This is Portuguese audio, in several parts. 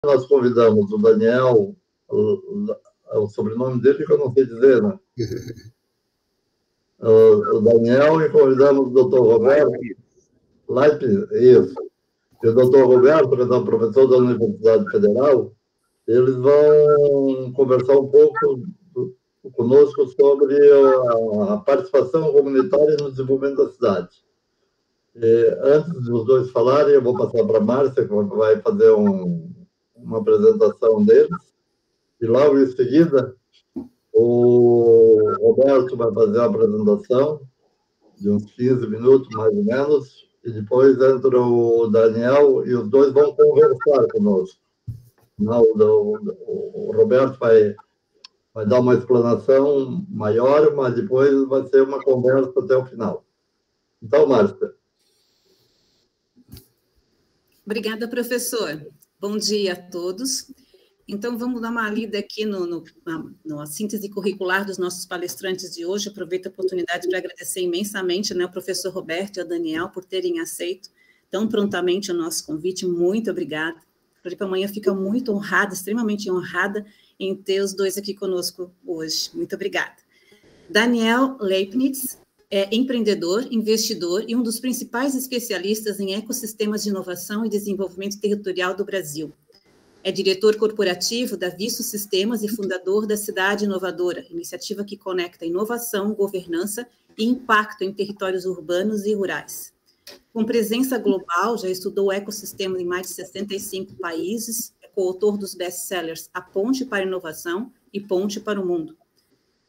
nós convidamos o Daniel, o sobrenome dele que eu não sei dizer, né? O Daniel, e convidamos o doutor Roberto Leipzig, isso. E o doutor Roberto, que é professor da Universidade Federal, eles vão conversar um pouco conosco sobre a participação comunitária no desenvolvimento da cidade. Antes dos dois falarem, eu vou passar para a Márcia, que vai fazer uma apresentação deles, e logo em seguida o Roberto vai fazer uma apresentação de uns 15 minutos, mais ou menos, e depois entra o Daniel e os dois vão conversar conosco. O Roberto vai dar uma explanação maior, mas depois vai ser uma conversa até o final. Então, Márcia. Obrigada, professor. Bom dia a todos. Então, vamos dar uma lida aqui na síntese curricular dos nossos palestrantes de hoje. Aproveito a oportunidade para agradecer imensamente, né, ao professor Roberto e ao Daniel por terem aceito tão prontamente o nosso convite. Muito obrigada. Floripa Manhã fica muito honrada, extremamente honrada, em ter os dois aqui conosco hoje. Muito obrigada. Daniel Leibniz é empreendedor, investidor e um dos principais especialistas em ecossistemas de inovação e desenvolvimento territorial do Brasil. É diretor corporativo da Visso Sistemas e fundador da Cidade Inovadora, iniciativa que conecta inovação, governança e impacto em territórios urbanos e rurais. Com presença global, já estudou ecossistemas em mais de 65 países, é coautor dos best-sellers A Ponte para a Inovação e Ponte para o Mundo.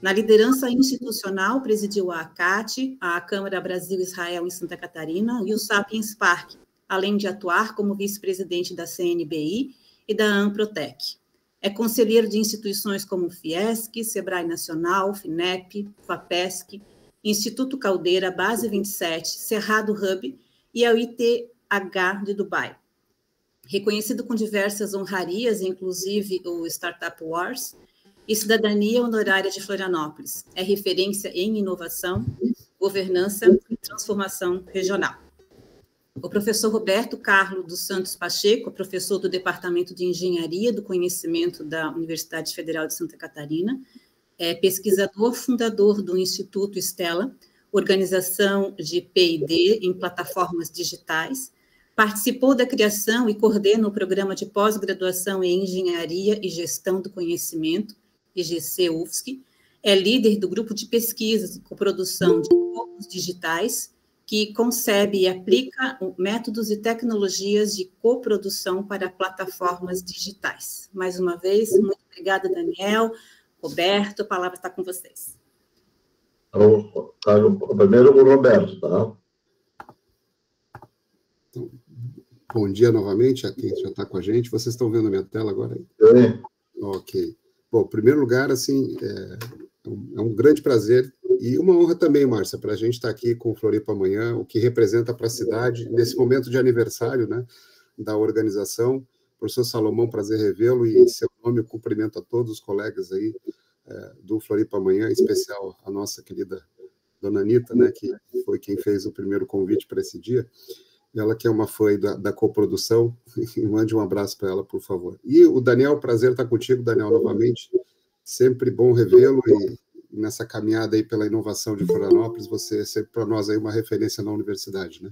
Na liderança institucional, presidiu a ACAT, a Câmara Brasil-Israel em Santa Catarina e o Sapiens Park, além de atuar como vice-presidente da CNBI e da Amprotec. É conselheiro de instituições como o Fiesc, Sebrae Nacional, FINEP, FAPESC, Instituto Caldeira, Base 27, Cerrado Hub e a ITH de Dubai. Reconhecido com diversas honrarias, inclusive o Startup Wars, e cidadania honorária de Florianópolis. É referência em inovação, governança e transformação regional. O professor Roberto Carlos dos Santos Pacheco, professor do Departamento de Engenharia do Conhecimento da Universidade Federal de Santa Catarina, é pesquisador fundador do Instituto Stella, organização de P&D em plataformas digitais, participou da criação e coordena o programa de pós-graduação em Engenharia e Gestão do Conhecimento, IGC-UFSC, é líder do grupo de pesquisas com produção de corpos digitais, que concebe e aplica métodos e tecnologias de coprodução para plataformas digitais. Mais uma vez, muito obrigada, Daniel, Roberto, a palavra está com vocês. Primeiro o Roberto, tá? Bom dia novamente a quem já está com a gente. Vocês estão vendo a minha tela agora? Sim. Ok. Bom, em primeiro lugar, assim, é um grande prazer e uma honra também, Márcia, para a gente estar aqui com o Floripa Amanhã, o que representa para a cidade, nesse momento de aniversário, né, da organização. Professor Salomão, prazer revê-lo, e em seu nome eu cumprimento a todos os colegas aí do Floripa Amanhã, em especial a nossa querida dona Anitta, né, que foi quem fez o primeiro convite para esse dia. Ela que é uma fã da coprodução, mande um abraço para ela, por favor. E o Daniel, prazer estar contigo, Daniel, novamente. Sempre bom revê-lo, e nessa caminhada aí pela inovação de Florianópolis, você é sempre para nós aí uma referência na universidade, né?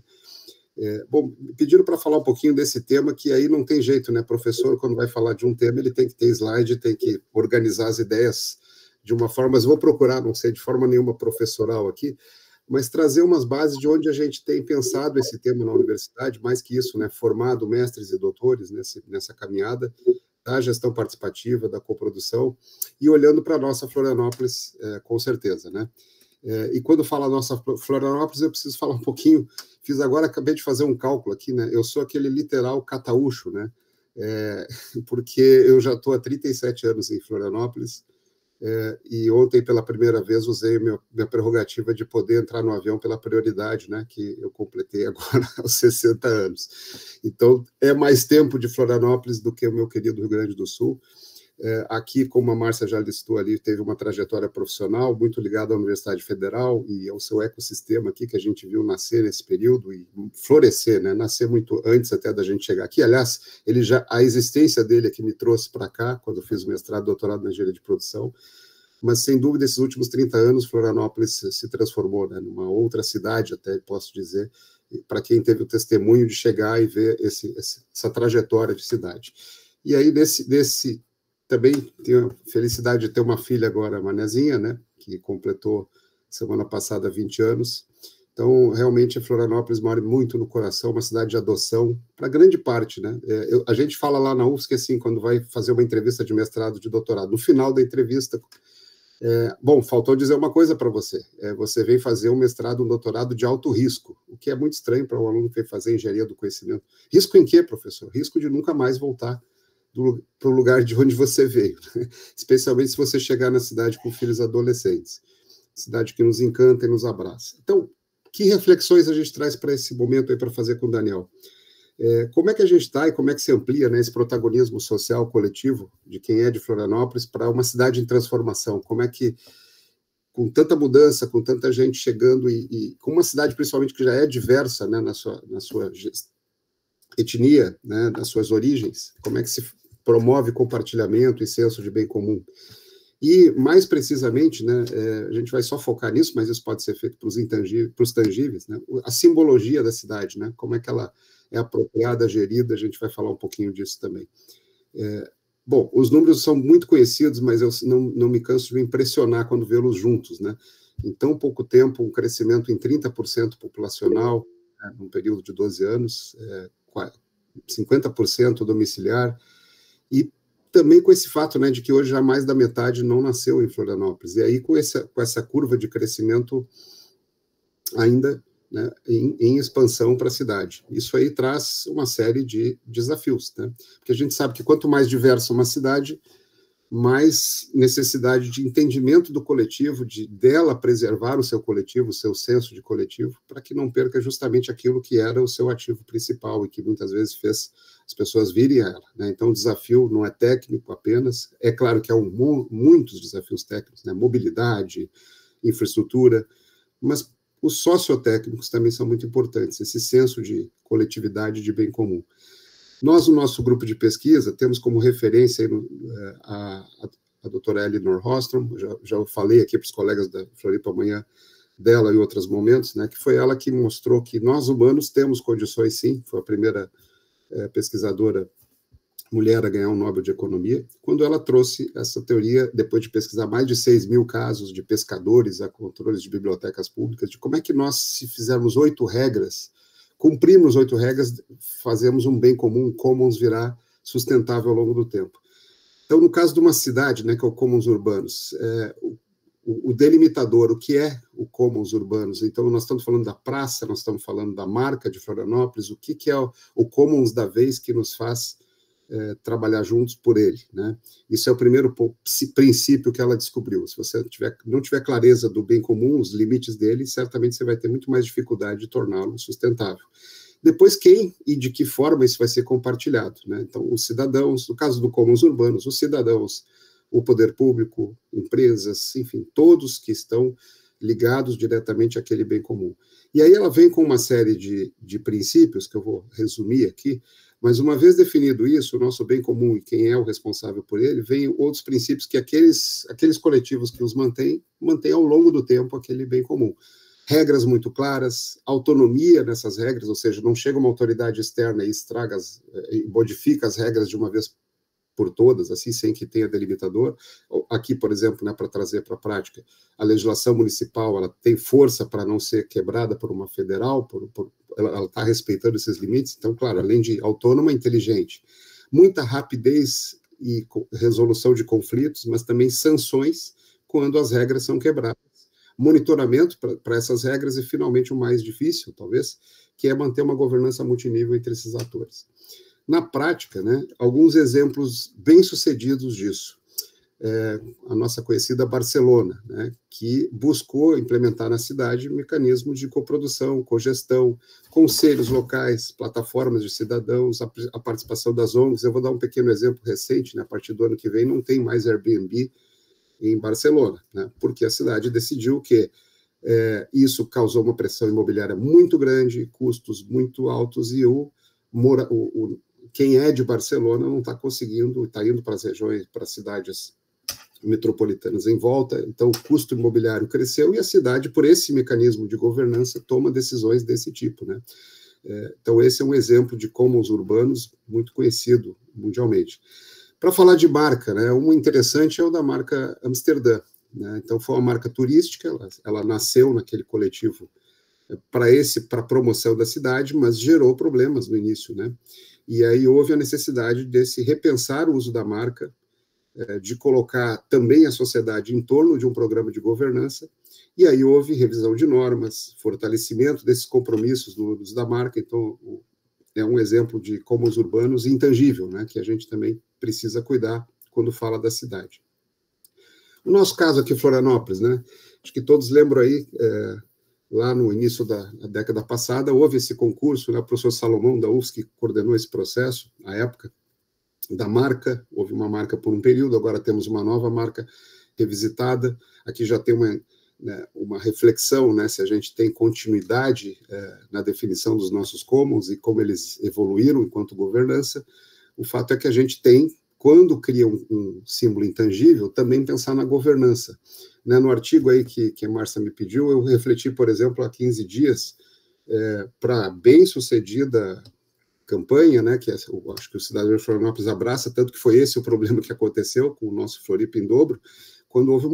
Bom, pediram para falar um pouquinho desse tema, que aí não tem jeito, né? Professor, quando vai falar de um tema, ele tem que ter slide, tem que organizar as ideias de uma forma, mas vou procurar, não sei de forma nenhuma professoral aqui, mas trazer umas bases de onde a gente tem pensado esse tema na universidade, mais que isso, né, formado mestres e doutores nessa caminhada da gestão participativa, da coprodução, e olhando para a nossa Florianópolis, com certeza, né? E quando falo a nossa Florianópolis, eu preciso falar um pouquinho, acabei de fazer um cálculo aqui, né? Eu sou aquele literal cataúcho, né? Porque eu já estou há 37 anos em Florianópolis, e ontem, pela primeira vez, usei minha prerrogativa de poder entrar no avião pela prioridade, né, que eu completei agora aos 60 anos. Então, é mais tempo de Florianópolis do que o meu querido Rio Grande do Sul. Aqui, como a Márcia já listou ali, teve uma trajetória profissional muito ligada à Universidade Federal e ao seu ecossistema aqui, que a gente viu nascer nesse período e florescer, né? Nascer muito antes até da gente chegar aqui. Aliás, a existência dele é que me trouxe para cá, quando eu fiz o mestrado, doutorado na engenharia de produção, mas, sem dúvida, esses últimos 30 anos, Florianópolis se transformou, né, numa outra cidade, até posso dizer, para quem teve o testemunho de chegar e ver essa trajetória de cidade. E aí, também tenho a felicidade de ter uma filha agora, a Manezinha, né, que completou semana passada 20 anos. Então, realmente, Florianópolis mora muito no coração, uma cidade de adoção, para grande parte, né? A gente fala lá na UFSC, assim, quando vai fazer uma entrevista de mestrado, de doutorado, no final da entrevista, bom, faltou dizer uma coisa para você. Você vem fazer um mestrado, um doutorado de alto risco, o que é muito estranho para um aluno que vem fazer engenharia do conhecimento. Risco em quê, professor? Risco de nunca mais voltar para o lugar de onde você veio, especialmente se você chegar na cidade com filhos adolescentes, cidade que nos encanta e nos abraça. Então, que reflexões a gente traz para esse momento aí para fazer com o Daniel? Como é que a gente está e como é que se amplia, né, esse protagonismo social coletivo de quem é de Florianópolis para uma cidade em transformação? Como é que, com tanta mudança, com tanta gente chegando e com uma cidade principalmente que já é diversa, né, na sua etnia, né, nas suas origens, como é que se promove compartilhamento e senso de bem comum? E, mais precisamente, né, a gente vai só focar nisso, mas isso pode ser feito para os tangíveis, né, a simbologia da cidade, né, como é que ela é apropriada, gerida, a gente vai falar um pouquinho disso também. Bom, os números são muito conhecidos, mas eu não me canso de me impressionar quando vê-los juntos, né? Em tão pouco tempo, um crescimento em 30% populacional, né, num período de 12 anos, 50% domiciliar, e também com esse fato, né, de que hoje já mais da metade não nasceu em Florianópolis. E aí, com essa curva de crescimento ainda, né, em expansão para a cidade. Isso aí traz uma série de desafios, né? Porque a gente sabe que quanto mais diversa uma cidade, mais necessidade de entendimento do coletivo, dela preservar o seu coletivo, o seu senso de coletivo, para que não perca justamente aquilo que era o seu ativo principal e que muitas vezes fez as pessoas virem a ela, né? Então, o desafio não é técnico apenas, é claro que há muitos desafios técnicos, né? Mobilidade, infraestrutura, mas os sociotécnicos também são muito importantes, esse senso de coletividade, de bem comum. Nós, no nosso grupo de pesquisa, temos como referência a doutora Elinor Rostrom, já falei aqui para os colegas da Floripa amanhã dela em outros momentos, né, que foi ela que mostrou que nós humanos temos condições, sim, foi a primeira pesquisadora mulher a ganhar um Nobel de Economia, quando ela trouxe essa teoria, depois de pesquisar mais de 6.000 casos de pescadores a controles de bibliotecas públicas, de como é que nós, se fizermos 8 regras, cumprimos 8 regras, fazemos um bem comum, um commons virá sustentável ao longo do tempo. Então, no caso de uma cidade, né, que é o commons urbanos, o delimitador, o que é o commons urbanos? Então, nós estamos falando da praça, nós estamos falando da marca de Florianópolis, o que é o commons da vez que nos faz trabalhar juntos por ele, né? Isso é o primeiro princípio que ela descobriu. Se você não tiver clareza do bem comum, os limites dele, certamente você vai ter muito mais dificuldade de torná-lo sustentável. Depois, quem e de que forma isso vai ser compartilhado, né? Então, os cidadãos, no caso do commons urbanos, os cidadãos, o poder público, empresas, enfim, todos que estão ligados diretamente àquele bem comum. E aí ela vem com uma série de princípios, que eu vou resumir aqui, mas uma vez definido isso, o nosso bem comum e quem é o responsável por ele, vem outros princípios que aqueles coletivos que os mantêm ao longo do tempo aquele bem comum. Regras muito claras, autonomia nessas regras, ou seja, não chega uma autoridade externa e e modifica as regras de uma vez por todas, assim, sem que tenha delimitador. Aqui, por exemplo, né, para trazer para a prática, a legislação municipal ela tem força para não ser quebrada por uma federal, ela está respeitando esses limites, então, claro, além de autônoma, inteligente. Muita rapidez e resolução de conflitos, mas também sanções quando as regras são quebradas. Monitoramento para essas regras e, finalmente, o mais difícil, talvez, que é manter uma governança multinível entre esses atores. Na prática, né, alguns exemplos bem-sucedidos disso. a nossa conhecida Barcelona, né, que buscou implementar na cidade mecanismos de coprodução, cogestão, conselhos locais, plataformas de cidadãos, a participação das ONGs. Eu vou dar um pequeno exemplo recente, né, a partir do ano que vem não tem mais Airbnb em Barcelona, né, porque a cidade decidiu que isso causou uma pressão imobiliária muito grande, custos muito altos, e quem é de Barcelona não está conseguindo, está indo para as regiões, para as cidades metropolitanas em volta, então o custo imobiliário cresceu e a cidade, por esse mecanismo de governança, toma decisões desse tipo, né? Então esse é um exemplo de commons urbanos muito conhecido mundialmente. Para falar de marca, né, um interessante é o da marca Amsterdã, né? Então foi uma marca turística, ela nasceu naquele coletivo para a promoção da cidade, mas gerou problemas no início, né? E aí houve a necessidade de se repensar o uso da marca, de colocar também a sociedade em torno de um programa de governança, e aí houve revisão de normas, fortalecimento desses compromissos no uso da marca. Então, é um exemplo de commons urbanos intangível, né, que a gente também precisa cuidar quando fala da cidade. O nosso caso aqui, Florianópolis, né, acho que todos lembram aí, lá no início da década passada, houve esse concurso, né, o professor Salomão da UFSC que coordenou esse processo, à época, da marca. Houve uma marca por um período, agora temos uma nova marca revisitada. Aqui já tem uma reflexão, né, se a gente tem continuidade na definição dos nossos commons e como eles evoluíram enquanto governança. O fato é que a gente tem, quando cria um símbolo intangível, também pensar na governança. Né, no artigo aí que a Márcia me pediu, eu refleti, por exemplo, há 15 dias, para a bem-sucedida campanha, né, que eu acho que o cidadão de Florianópolis abraça, tanto que foi esse o problema que aconteceu com o nosso Floripa em dobro, quando houve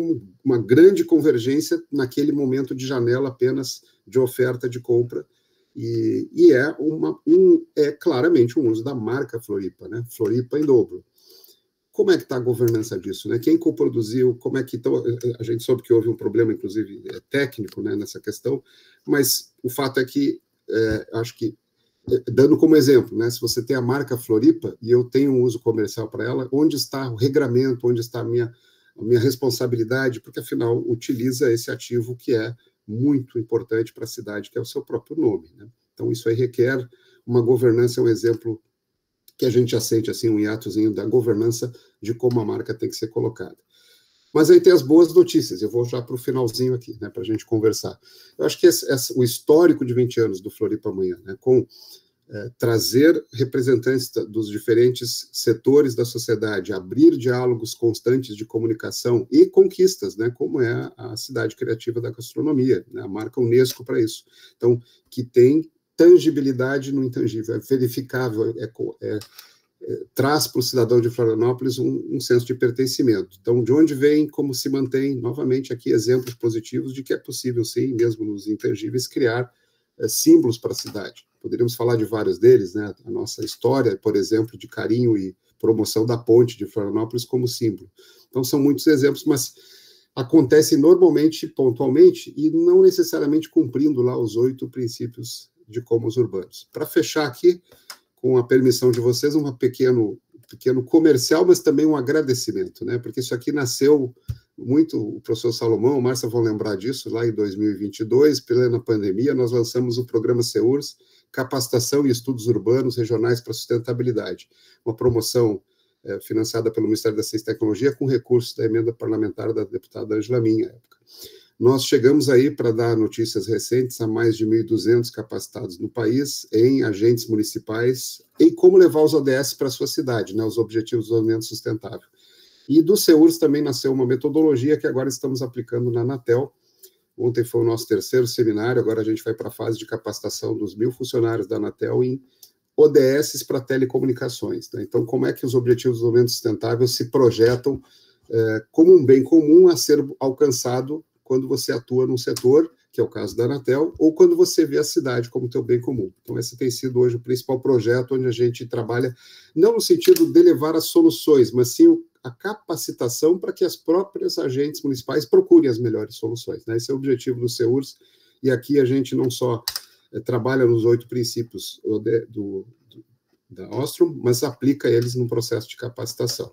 uma grande convergência naquele momento de janela apenas de oferta de compra, e é claramente um uso da marca Floripa, né, Floripa em dobro. Como é que está a governança disso, né? Quem coproduziu, como é que... Então, a gente soube que houve um problema, inclusive, técnico, né, nessa questão, mas o fato é que, acho que, dando como exemplo, né, se você tem a marca Floripa e eu tenho um uso comercial para ela, onde está o regramento, onde está a minha responsabilidade, porque, afinal, utiliza esse ativo que é muito importante para a cidade, que é o seu próprio nome, né? Então, isso aí requer uma governança, um exemplo que a gente já sente, assim, um hiatozinho da governança de como a marca tem que ser colocada. Mas aí tem as boas notícias, eu vou já para o finalzinho aqui, né, para a gente conversar. Eu acho que o histórico de 20 anos do Floripa Amanhã, né, com trazer representantes dos diferentes setores da sociedade, abrir diálogos constantes de comunicação e conquistas, né, como é a cidade criativa da gastronomia, né, a marca Unesco para isso. Então, que tem tangibilidade no intangível, é verificável, traz para o cidadão de Florianópolis um senso de pertencimento. Então, de onde vem, como se mantém, novamente aqui exemplos positivos de que é possível, sim, mesmo nos intangíveis, criar símbolos para a cidade. Poderíamos falar de vários deles, né? A nossa história, por exemplo, de carinho e promoção da ponte de Florianópolis como símbolo. Então, são muitos exemplos, mas acontecem normalmente, pontualmente, e não necessariamente cumprindo lá os 8 princípios de commons urbanos. Para fechar aqui, com a permissão de vocês, um pequeno comercial, mas também um agradecimento, né? Porque isso aqui nasceu muito, o professor Salomão, o Márcia vão lembrar disso, lá em 2022, plena pandemia, nós lançamos o programa SEURS, Capacitação e Estudos Urbanos Regionais para Sustentabilidade, uma promoção financiada pelo Ministério da Ciência e Tecnologia com recursos da emenda parlamentar da deputada Ângela Minha, à época. Nós chegamos aí, para dar notícias recentes, a mais de 1.200 capacitados no país, em agentes municipais, em como levar os ODS para a sua cidade, né, os Objetivos de Desenvolvimento Sustentável. E do SEURS também nasceu uma metodologia que agora estamos aplicando na Anatel. Ontem foi o nosso 3º seminário, agora a gente vai para a fase de capacitação dos 1.000 funcionários da Anatel em ODS para telecomunicações, né? Então, como é que os Objetivos de Desenvolvimento Sustentável se projetam como um bem comum a ser alcançado quando você atua num setor, que é o caso da Anatel, ou quando você vê a cidade como teu bem comum. Então, esse tem sido hoje o principal projeto onde a gente trabalha, não no sentido de levar as soluções, mas sim a capacitação para que as próprias agentes municipais procurem as melhores soluções, né? Esse é o objetivo do SEURS, e aqui a gente não só trabalha nos 8 princípios da Ostrom, mas aplica eles no processo de capacitação.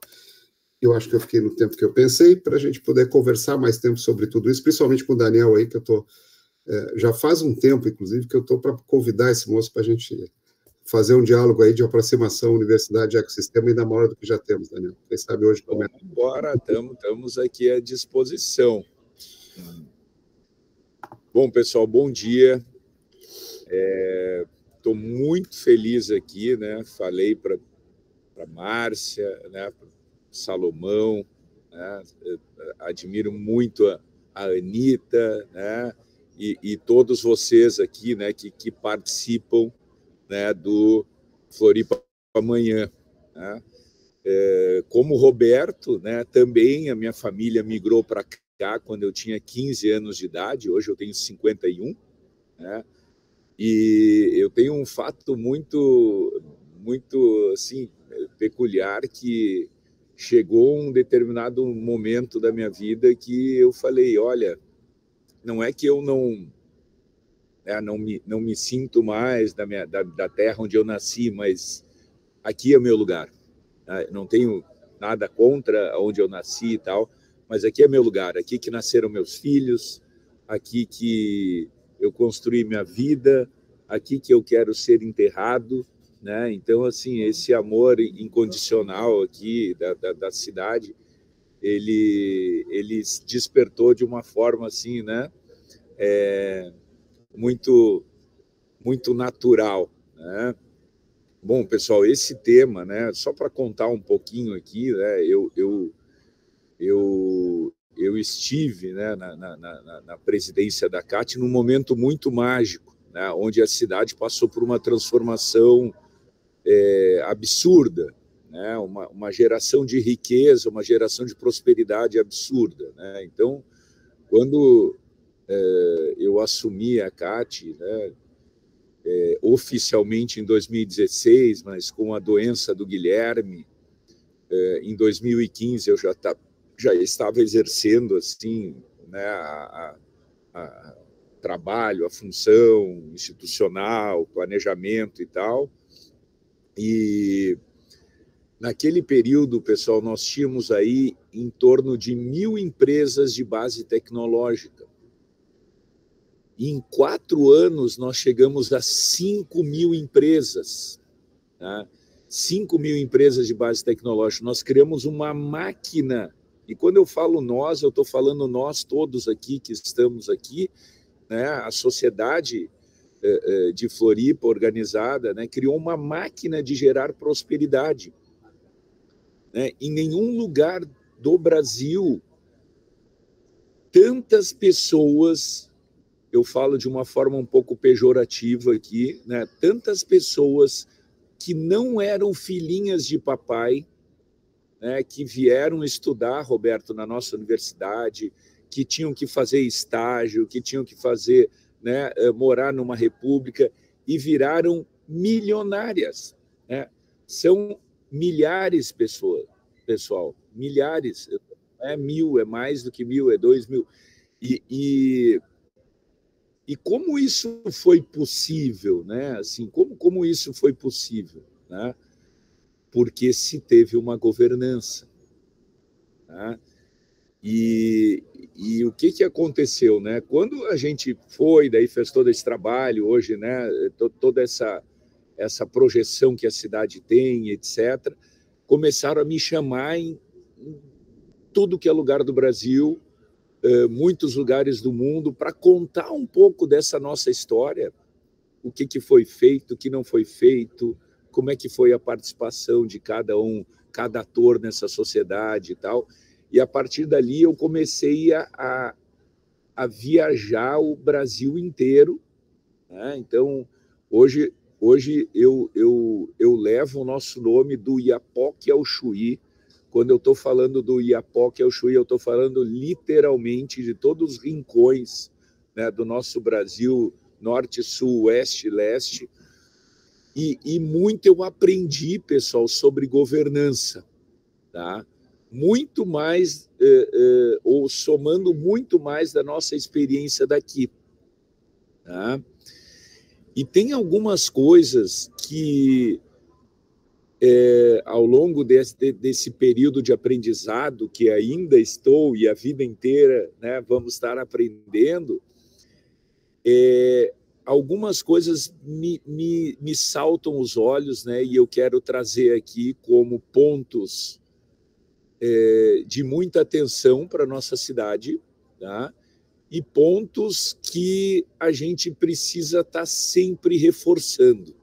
eu acho que eu fiquei no tempo que eu pensei, para a gente poder conversar mais tempo sobre tudo isso, principalmente com o Daniel aí, que eu estou... já faz um tempo, inclusive, que eu estou para convidar esse moço para a gente fazer um diálogo aí de aproximação universidade e ecossistema, ainda maior do que já temos, Daniel. Quem sabe hoje... Vamos embora, estamos aqui à disposição. Bom, pessoal, bom dia. Estou muito feliz aqui, né? Falei para Márcia, né? Para Salomão, né? Admiro muito a Anitta, né? E todos vocês aqui, né? Que participam, né? Do Floripa Amanhã, né? Como o Roberto, né? Também a minha família migrou para cá quando eu tinha 15 anos de idade, hoje eu tenho 51, né? E eu tenho um fato muito assim, peculiar, que chegou um determinado momento da minha vida que eu falei, olha, não é que eu não me sinto mais da terra onde eu nasci, mas aqui é o meu lugar. Não tenho nada contra onde eu nasci e tal, mas aqui é meu lugar, aqui que nasceram meus filhos, aqui que eu construí minha vida, aqui que eu quero ser enterrado, né? Então, assim, esse amor incondicional aqui da cidade, ele despertou de uma forma assim, né? Muito natural, né? Bom, pessoal, esse tema, né? Só para contar um pouquinho aqui, né? Eu estive, né, na presidência da CAT num momento muito mágico, né, onde a cidade passou por uma transformação absurda, né, uma geração de riqueza, uma geração de prosperidade absurda, né? Então, quando eu assumi a CAT, né, oficialmente em 2016, mas com a doença do Guilherme, em 2015 eu já estava exercendo assim, né, a trabalho, a função institucional, planejamento e tal. E naquele período, pessoal, nós tínhamos aí em torno de 1.000 empresas de base tecnológica. E em 4 anos, nós chegamos a 5.000 empresas, né? 5.000 empresas de base tecnológica. Nós criamos uma máquina. E quando eu falo nós, eu estou falando nós todos aqui que estamos aqui, né? A sociedade de Floripa organizada, né? Criou uma máquina de gerar prosperidade, né? Em nenhum lugar do Brasil tantas pessoas, eu falo de uma forma um pouco pejorativa aqui, né? Tantas pessoas que não eram filhinhas de papai, né, que vieram estudar, Roberto, na nossa universidade, que tinham que fazer estágio, que tinham que fazer, né, morar numa república, e viraram milionárias, né? São milhares de pessoas, pessoal, milhares, não é 1.000, é mais do que 1.000, é 2.000. E como isso foi possível, né? Assim, como isso foi possível, né? Porque se teve uma governança, né? E o que aconteceu, né? Quando a gente daí fez todo esse trabalho, hoje, né? Toda essa projeção que a cidade tem, etc., começaram a me chamar em tudo que é lugar do Brasil, muitos lugares do mundo, para contar um pouco dessa nossa história, o que foi feito, o que não foi feito, como é que foi a participação de cada ator nessa sociedade e tal. E a partir dali eu comecei a viajar o Brasil inteiro, né? Então, hoje eu levo o nosso nome do Iapoque ao Chuí. Quando eu estou falando do Iapoque ao Chuí, eu estou falando literalmente de todos os rincões, né, do nosso Brasil, norte, sul, oeste, leste. E muito eu aprendi, pessoal, sobre governança, tá? Muito mais, ou somando muito mais da nossa experiência daqui, tá? E tem algumas coisas que ao longo desse período de aprendizado que ainda estou e a vida inteira, né, vamos estar aprendendo, algumas coisas me saltam os olhos, né, e eu quero trazer aqui como pontos de muita atenção para a nossa cidade, tá? E pontos que a gente precisa estar sempre reforçando.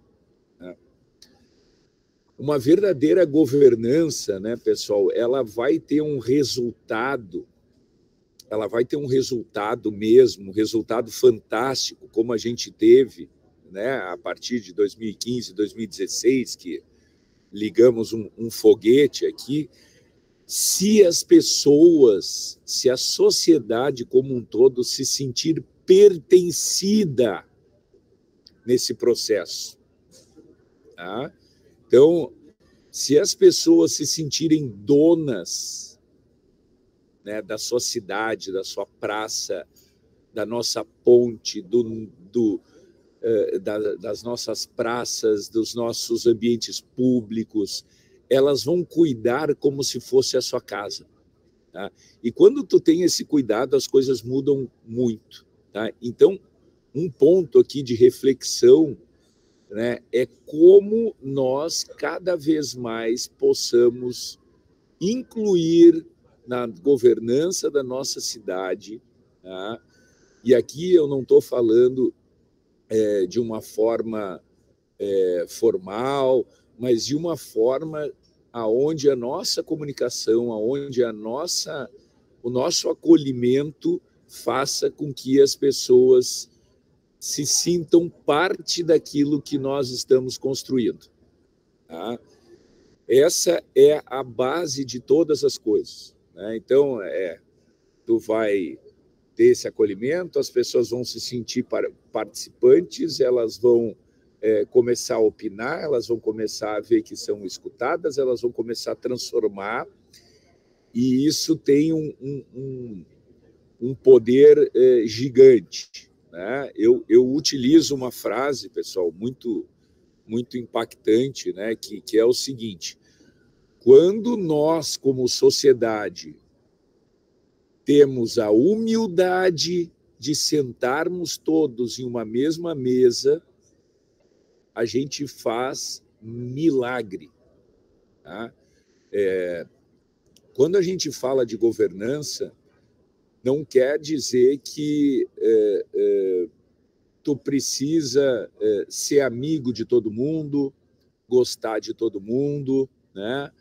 Uma verdadeira governança, né, pessoal, ela vai ter um resultado mesmo, um resultado fantástico, como a gente teve, né, a partir de 2015, 2016, que ligamos um foguete aqui, se as pessoas, se a sociedade como um todo se sentir pertencida nesse processo, tá? Então, se as pessoas se sentirem donas, né, da sua cidade, da sua praça, da nossa ponte, das nossas praças, dos nossos ambientes públicos, elas vão cuidar como se fosse a sua casa. Tá? E quando tu tem esse cuidado, as coisas mudam muito. Tá? Então, um ponto aqui de reflexão, né, é como nós cada vez mais possamos incluir na governança da nossa cidade, tá? E aqui eu não estou falando de uma forma formal, mas de uma forma aonde a nossa comunicação, aonde o nosso acolhimento faça com que as pessoas se sintam parte daquilo que nós estamos construindo. Tá? Essa é a base de todas as coisas. Né? Então, tu vai ter esse acolhimento, as pessoas vão se sentir participantes, elas vão começar a opinar, elas vão começar a ver que são escutadas, elas vão começar a transformar, e isso tem um poder gigante. Né? Eu utilizo uma frase, pessoal, muito, muito impactante, né? que é o seguinte: quando nós, como sociedade, temos a humildade de sentarmos todos em uma mesma mesa, a gente faz milagre. Tá? Quando a gente fala de governança, não quer dizer que tu precisa ser amigo de todo mundo, gostar de todo mundo, né?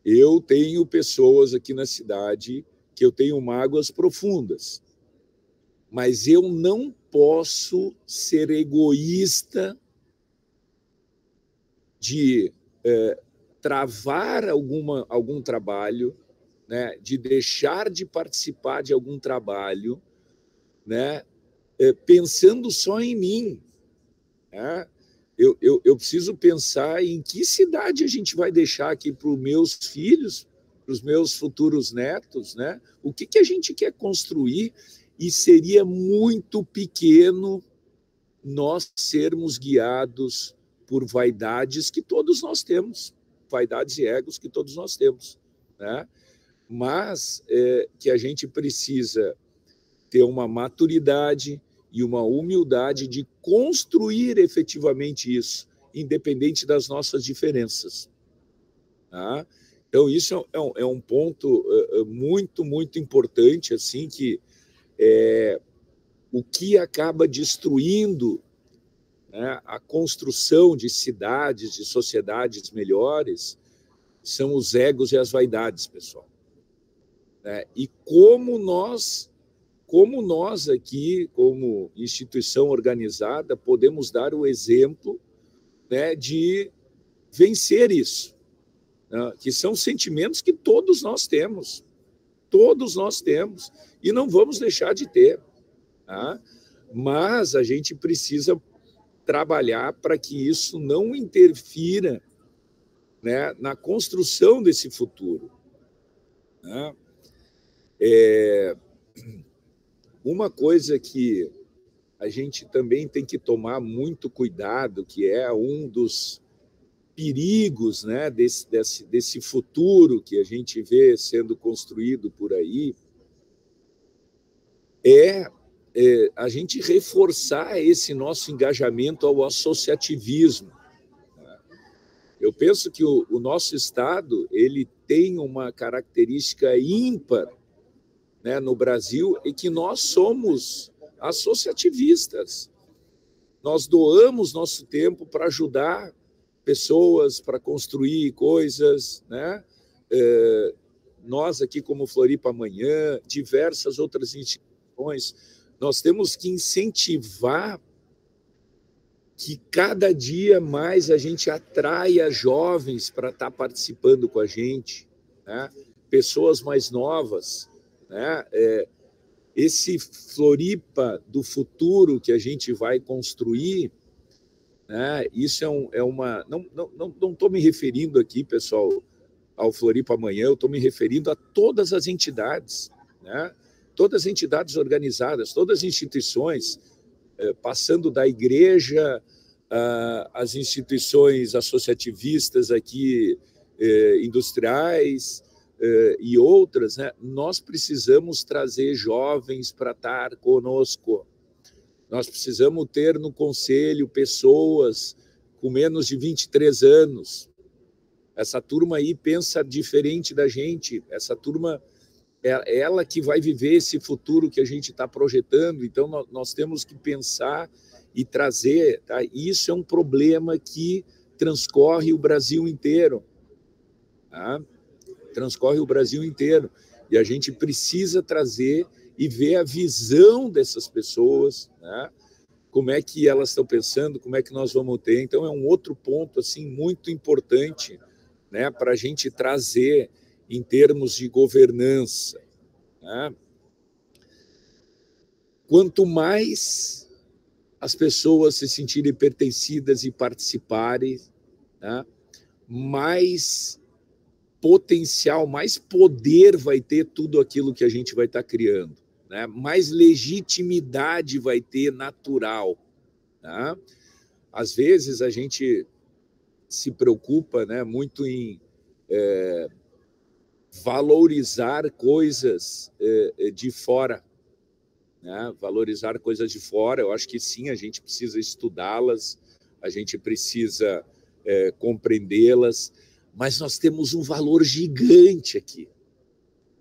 Eu tenho pessoas aqui na cidade que eu tenho mágoas profundas, mas eu não posso ser egoísta de travar algum trabalho, né, de deixar de participar de algum trabalho, né, pensando só em mim. Né? Eu preciso pensar em que cidade a gente vai deixar aqui para os meus filhos, para os meus futuros netos, né? O que a gente quer construir, e seria muito pequeno nós sermos guiados por vaidades que todos nós temos, vaidades e egos que todos nós temos, né? Mas que a gente precisa ter uma maturidade e uma humildade de construir efetivamente isso, independente das nossas diferenças. Tá? Então, isso é um ponto muito, muito importante, assim, que o que acaba destruindo, né, a construção de cidades, de sociedades melhores, são os egos e as vaidades, pessoal. Né? E como nós aqui, como instituição organizada, podemos dar o exemplo, né, de vencer isso, né, que são sentimentos que todos nós temos, e não vamos deixar de ter. Tá? Mas a gente precisa trabalhar para que isso não interfira, né, na construção desse futuro. Né? Uma coisa que a gente também tem que tomar muito cuidado, que é um dos perigos, né, desse futuro que a gente vê sendo construído por aí, a gente reforçar esse nosso engajamento ao associativismo. Eu penso que o nosso Estado ele tem uma característica ímpar, né, no Brasil, e que nós somos associativistas. Nós doamos nosso tempo para ajudar pessoas, para construir coisas, né? Nós aqui, como Floripa Amanhã, diversas outras instituições, nós temos que incentivar que cada dia mais a gente atraia jovens para estar participando com a gente, né? Pessoas mais novas, né? Esse Floripa do futuro que a gente vai construir, né? Isso é uma... Não estou me referindo aqui, pessoal, ao Floripa Amanhã, eu estou me referindo a todas as entidades, né? Todas as entidades organizadas, todas as instituições, passando da igreja, as instituições associativistas aqui, industriais e outras, né? Nós precisamos trazer jovens para estar conosco. Nós precisamos ter no conselho pessoas com menos de 23 anos. Essa turma aí pensa diferente da gente. Essa turma é ela que vai viver esse futuro que a gente está projetando. Então, nós temos que pensar e trazer. Tá? Isso é um problema que transcorre o Brasil inteiro. Tá? Transcorre o Brasil inteiro. E a gente precisa trazer e ver a visão dessas pessoas, né? Como é que elas estão pensando, como é que nós vamos ter. Então, é um outro ponto assim, muito importante, né, para a gente trazer em termos de governança. Né? Quanto mais as pessoas se sentirem pertencidas e participarem, né, mais potencial, mais poder vai ter tudo aquilo que a gente vai estar criando, né? Mais legitimidade vai ter natural. Né? Às vezes a gente se preocupa, né, muito em valorizar coisas de fora, né? Valorizar coisas de fora, eu acho que sim, a gente precisa estudá-las, a gente precisa compreendê-las, mas nós temos um valor gigante aqui,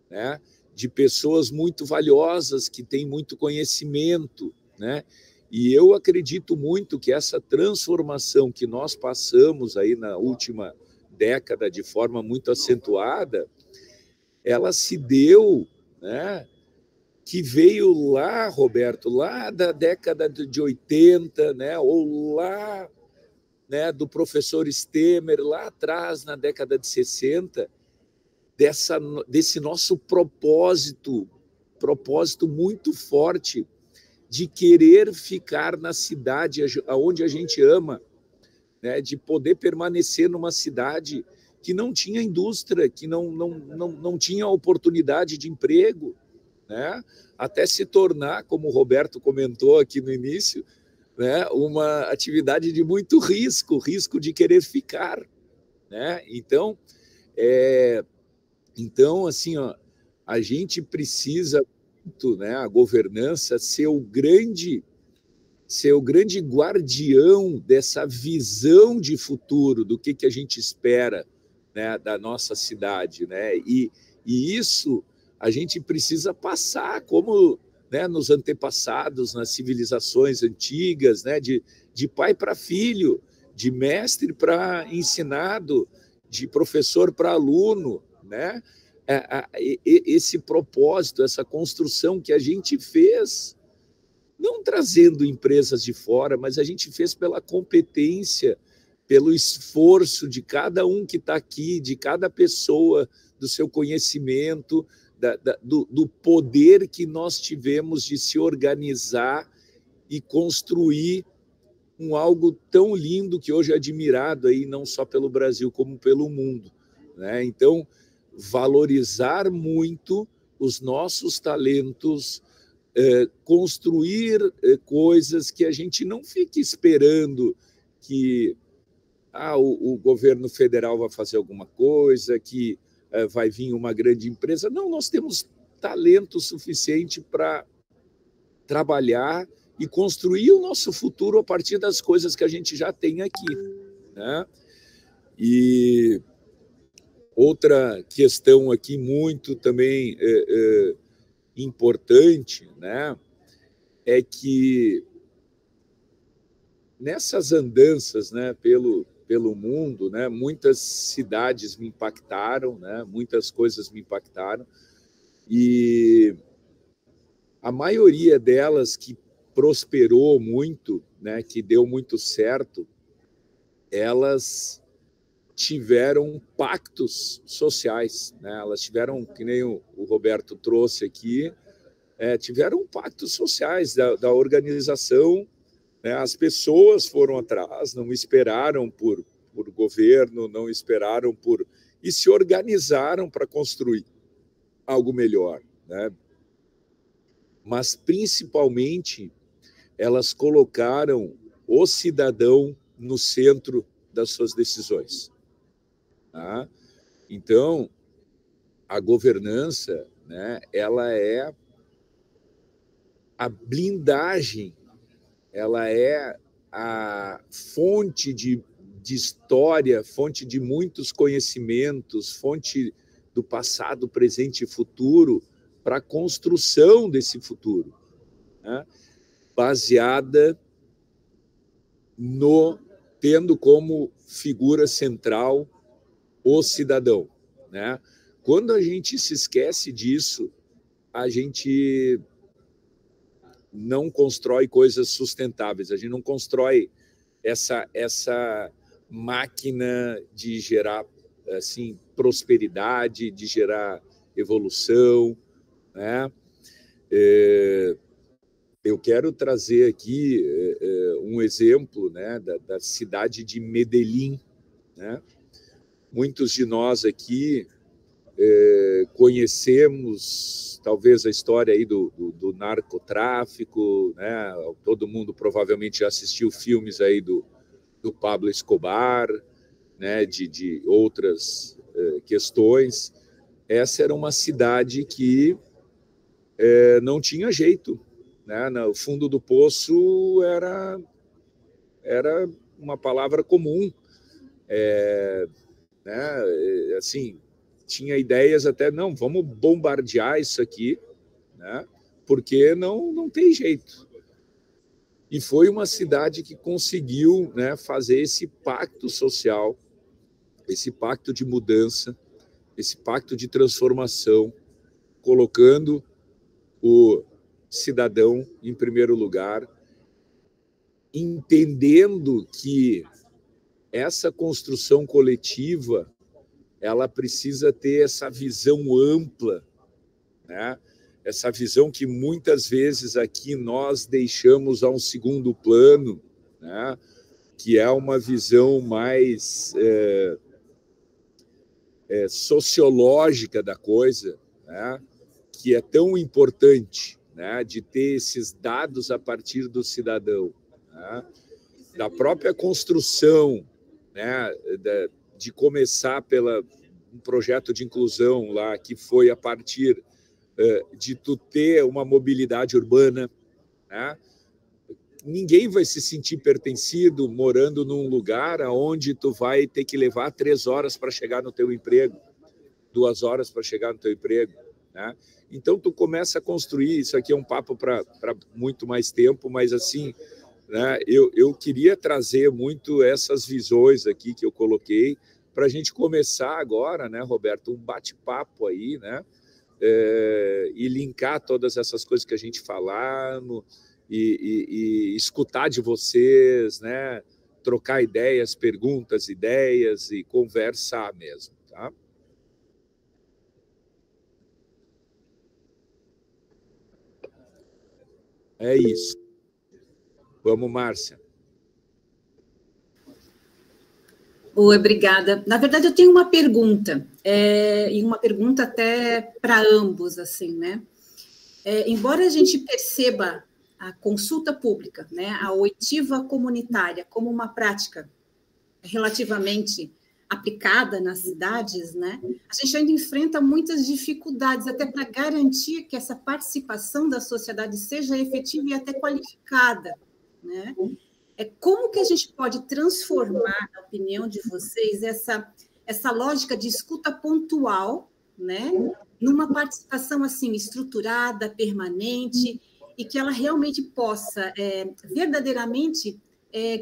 né? De pessoas muito valiosas, que têm muito conhecimento, né? E eu acredito muito que essa transformação que nós passamos aí na última década de forma muito acentuada, ela se deu, né? Que veio lá, Roberto, lá da década de 80, né? Ou lá, né, do professor Stemmer, lá atrás, na década de 60, desse nosso propósito muito forte de querer ficar na cidade onde a gente ama, né, de poder permanecer numa cidade que não tinha indústria, que não tinha oportunidade de emprego, né, até se tornar, como o Roberto comentou aqui no início, né, uma atividade de muito risco de querer ficar, né? Então, assim, ó, a gente precisa muito, né, a governança ser o grande guardião dessa visão de futuro, do que a gente espera, né, da nossa cidade, né? E isso a gente precisa passar como, né, nos antepassados, nas civilizações antigas, né, de pai para filho, de mestre para ensinado, de professor para aluno, né? Esse propósito, essa construção que a gente fez, não trazendo empresas de fora, mas a gente fez pela competência, pelo esforço de cada um que está aqui, de cada pessoa, do seu conhecimento, do poder que nós tivemos de se organizar e construir algo tão lindo que hoje é admirado aí, não só pelo Brasil, como pelo mundo, né? Então, valorizar muito os nossos talentos, construir coisas que a gente não fique esperando que o governo federal vai fazer alguma coisa, que vai vir uma grande empresa. Não, nós temos talento suficiente para trabalhar e construir o nosso futuro a partir das coisas que a gente já tem aqui, né? E outra questão aqui muito também importante, né, é que nessas andanças, né, pelo mundo, né, muitas cidades me impactaram, né, muitas coisas me impactaram, e a maioria delas que prosperou muito, né, que deu muito certo, elas tiveram pactos sociais, né? Elas tiveram, que nem o Roberto trouxe aqui, tiveram pactos sociais da organização, né? As pessoas foram atrás, não esperaram por governo, não esperaram e se organizaram para construir algo melhor, né? Mas, principalmente, elas colocaram o cidadão no centro das suas decisões. Tá? Então, a governança, né, ela é a blindagem, ela é a fonte de história, fonte de muitos conhecimentos, fonte do passado, presente e futuro para a construção desse futuro, né? Baseada tendo como figura central o cidadão, né? Quando a gente se esquece disso, a gente não constrói coisas sustentáveis, a gente não constrói essa máquina de gerar assim prosperidade, de gerar evolução, né? Eu quero trazer aqui um exemplo, né, da cidade de Medellín, né? Muitos de nós aqui conhecemos, talvez, a história aí do narcotráfico, né? Todo mundo provavelmente já assistiu filmes aí do Pablo Escobar, né? De outras questões. Essa era uma cidade que não tinha jeito, né? No fundo do poço era uma palavra comum, né? Assim, tinha ideias até, não, vamos bombardear isso aqui, né? Porque não tem jeito. E foi uma cidade que conseguiu, né, fazer esse pacto social, esse pacto de mudança, esse pacto de transformação, colocando o cidadão em primeiro lugar, entendendo que essa construção coletiva ela precisa ter essa visão ampla, né? Essa visão que muitas vezes aqui nós deixamos a um segundo plano, né? Que é uma visão mais sociológica da coisa, né? Que é tão importante, né? De ter esses dados a partir do cidadão, né? Da própria construção, né? De começar um projeto de inclusão lá, que foi a partir de tu ter uma mobilidade urbana, né? Ninguém vai se sentir pertencido morando num lugar onde tu vai ter que levar 3 horas para chegar no teu emprego, 2 horas para chegar no teu emprego, né? Então, tu começa a construir, isso aqui é um papo para muito mais tempo, mas assim, né, eu queria trazer muito essas visões aqui que eu coloquei, para a gente começar agora, né, Roberto, um bate-papo aí, né, e linkar todas essas coisas que a gente falamos e escutar de vocês, né, trocar ideias, perguntas, ideias e conversar mesmo, tá? É isso. Vamos, Márcia. Obrigada. Na verdade, eu tenho uma pergunta, e uma pergunta até para ambos, assim, né? Embora a gente perceba a consulta pública, né, a oitiva comunitária como uma prática relativamente aplicada nas cidades, né, a gente ainda enfrenta muitas dificuldades até para garantir que essa participação da sociedade seja efetiva e até qualificada, né? Como que a gente pode transformar, na opinião de vocês, essa lógica de escuta pontual, né, numa participação assim estruturada, permanente, e que ela realmente possa verdadeiramente